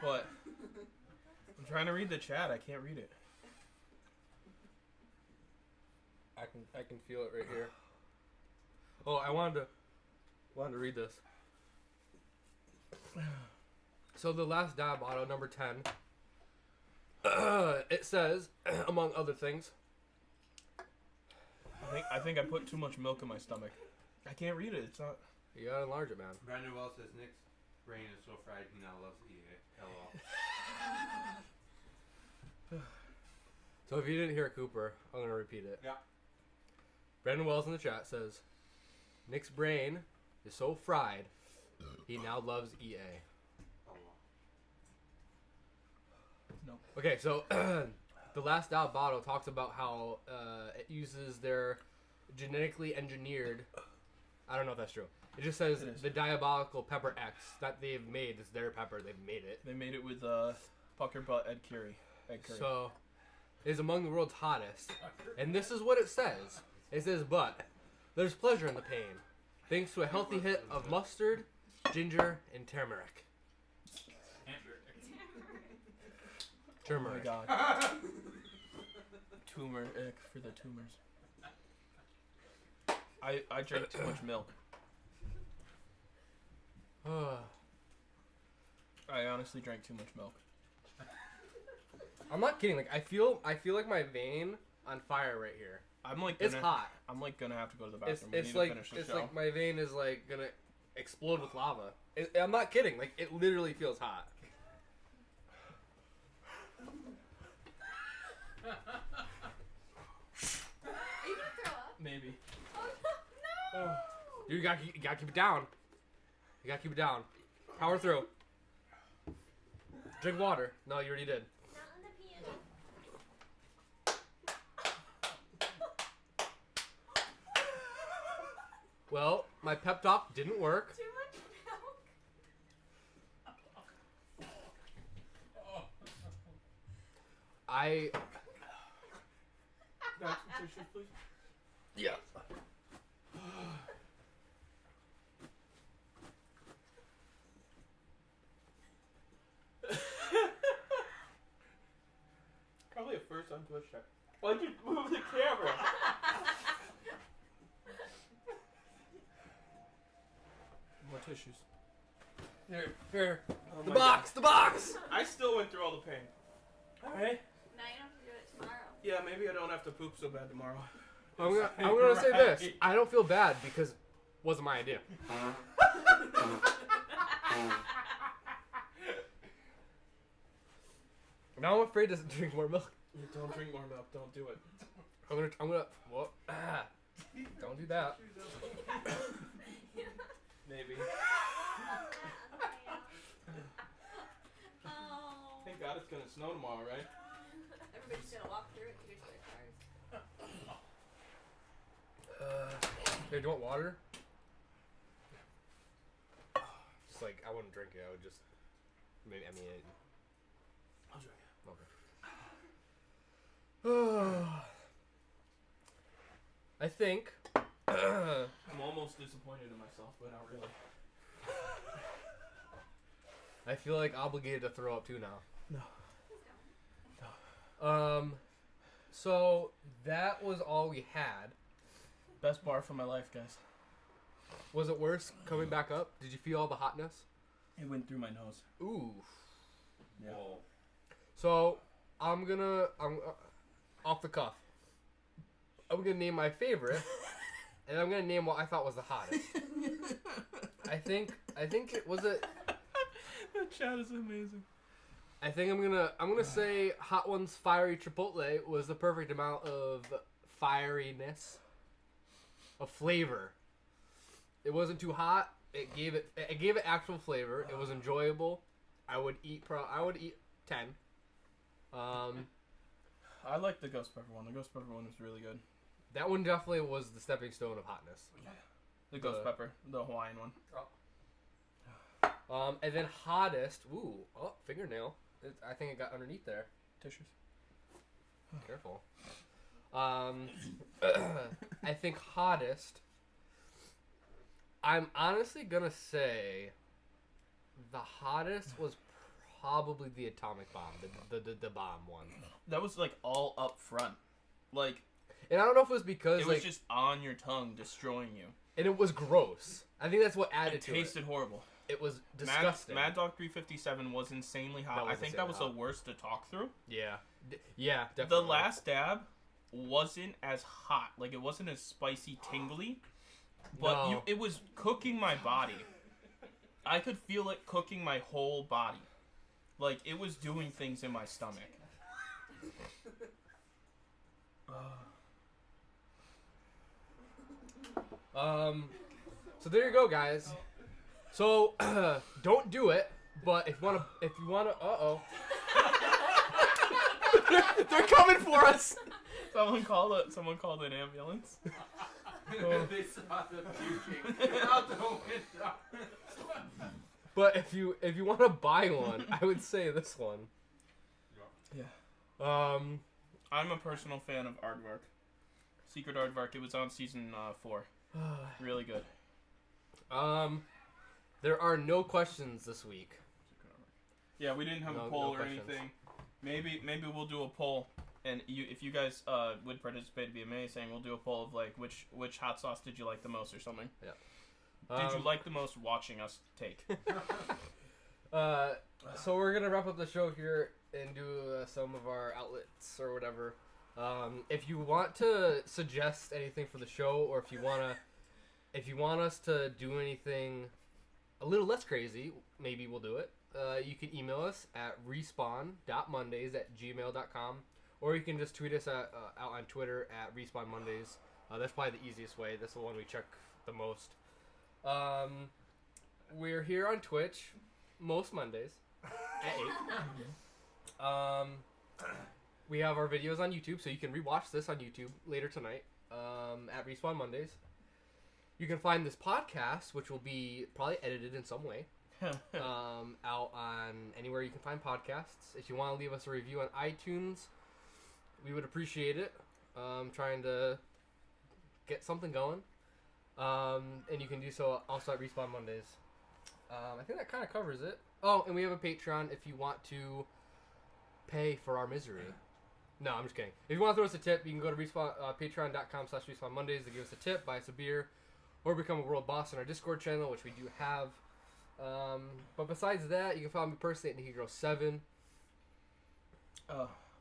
What? I'm trying to read the chat. I can't read it. I can feel it right here. Oh, I wanted to read this. So the last dab auto number 10. It says, among other things. I think I put too much milk in my stomach. I can't read it. It's not. You gotta enlarge it, man. Brandon Wells says Nick's brain is so fried he now loves eating it. LOL. So if you didn't hear Cooper, I'm gonna repeat it. Yeah. Brandon Wells in the chat says, Nick's brain is so fried, he now loves EA. Oh, No. Okay, so the Last Out bottle talks about how it uses their genetically engineered. I don't know if that's true. It just says It is. the diabolical pepper X that they've made is their pepper. They've made it. They made it with Pucker Butt Ed Curry. So, it is among the world's hottest. And this is what it says. It says, but there's pleasure in the pain, thanks to a healthy hit of mustard, ginger, and turmeric. Oh my Turmeric. god. Turmeric for the tumors. I drank too much milk. I honestly drank too much milk. I'm not kidding. Like I feel like my vein on fire right here. I'm like It's hot. I'm like gonna have to go to the It's bathroom. We need like to finish the it's show. like my vein is like gonna explode with lava. I'm not kidding. Like it literally feels hot. Are you gonna throw up? Maybe. Oh no! You gotta keep it down. You gotta keep it down. Power through. Drink water. No, you already did. Not on the piano. Well, my pep talk didn't work. Too much milk. I Got some tissues, please. yeah. Probably a first on Twitch check. Why'd you move the camera? More tissues. Here. Oh The my box. The box. God. I still went through all the pain. Alright. Now you don't have to do it tomorrow. Yeah, maybe I don't have to poop so bad tomorrow. I'm gonna say this. I don't feel bad because it wasn't my idea. Now I'm afraid to drink more milk. Don't drink more milk. Don't do it. I'm gonna. Well, don't do that. Maybe. Oh. Thank God it's gonna snow tomorrow, right? Everybody's gonna walk through it to get to their cars. Hey, do you want water? Just like I wouldn't drink it. I would just maybe. I mean. I'll drink it. Okay. I think. I'm almost disappointed in myself, but not really. I feel like obligated to throw up too now. No. So that was all we had. Best bar for my life, guys. Was it worse coming back up? Did you feel all the hotness? It went through my nose. Ooh. Yeah. Whoa. So I'm off the cuff. I'm gonna name my favorite, and I'm gonna name what I thought was the hottest. I think it was it. The chat is amazing. I think I'm gonna say Hot Ones Fiery Chipotle was the perfect amount of fieriness, of flavor. It wasn't too hot. It gave it actual flavor. It was enjoyable. I would eat 10. I like the ghost pepper one. The ghost pepper one was really good. That one definitely was the stepping stone of hotness. The ghost pepper, the Hawaiian one. And then hottest. Ooh, oh, fingernail. I think it got underneath there. Tissues. Careful. I think hottest. I'm honestly gonna say the hottest was probably the atomic bomb, the bomb one. That was like all up front. Like, And I don't know if it was because it was just on your tongue, destroying you. and it was gross. I think that's what added It to tasted horrible. it. It was disgusting. Mad Dog 357 was insanely hot. That was I think that was insanely the worst to talk through. Yeah, yeah, definitely. The last dab wasn't as hot. Like, it wasn't as spicy, tingly. But No. it was cooking my body. I could feel it cooking my whole body. Like, it was doing things in my stomach. So there you go, guys. So don't do it. But if you wanna, They're coming for us. Someone called an ambulance. They saw the puking out the window. But if you want to buy one, I would say this one. Yeah. I'm a personal fan of Aardvark. Secret Aardvark. It was on season 4. Really good. There are no questions this week. Yeah, we didn't have a poll or anything. Maybe we'll do a poll, and if you guys would participate, it'd be amazing. We'll do a poll of like which hot sauce did you like the most or something. Yeah. Did you like the most watching us take? So we're gonna wrap up the show here and do some of our outlets or whatever. If you want to suggest anything for the show, or if you want us to do anything a little less crazy, maybe we'll do it. You can email us at respawn.mondays@gmail.com, or you can just tweet us out on Twitter at respawnmondays. That's probably the easiest way. That's the one we check the most. We're here on Twitch most Mondays at 8. We have our videos on YouTube, so you can rewatch this on YouTube later tonight at Respawn Mondays. You can find this podcast, which will be probably edited in some way, out on anywhere you can find podcasts. If you want to leave us a review on iTunes, we would appreciate it. Trying to get something going. And you can do so also at Respawn Mondays. I think that kind of covers it. Oh, and we have a Patreon if you want to pay for our misery. No, I'm just kidding. If you want to throw us a tip, you can go to patreon.com/respawnmondays to give us a tip, buy us a beer, or become a world boss in our Discord channel, which we do have. But besides that, you can follow me personally at NickyGirl7.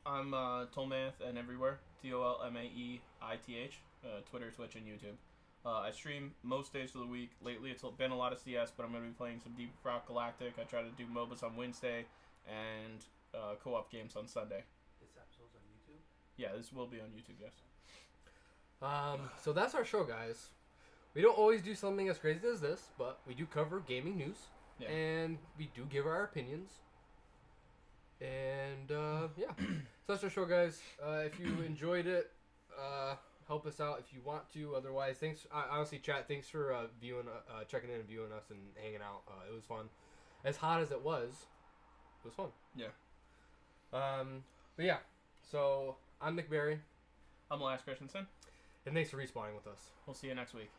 I'm Tolmath and everywhere. TOLMAEITH. Twitter, Twitch, and YouTube. I stream most days of the week. Lately, it's been a lot of CS, but I'm going to be playing some Deep Rock Galactic. I try to do MOBAs on Wednesday and co-op games on Sunday. This episode's on YouTube? Yeah, this will be on YouTube, yes. So that's our show, guys. We don't always do something as crazy as this, but we do cover gaming news, and we do give our opinions. And yeah, so that's our show, guys. If you enjoyed it, help us out if you want to. Otherwise, thanks. Honestly, chat. Thanks for checking in and viewing us and hanging out. It was fun. As hot as it was fun. Yeah. But yeah. So I'm Nick Berry. I'm Elias Christensen. And thanks for respawning with us. We'll see you next week.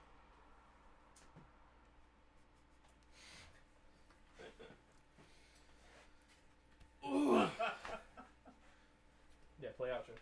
Yeah, play outro.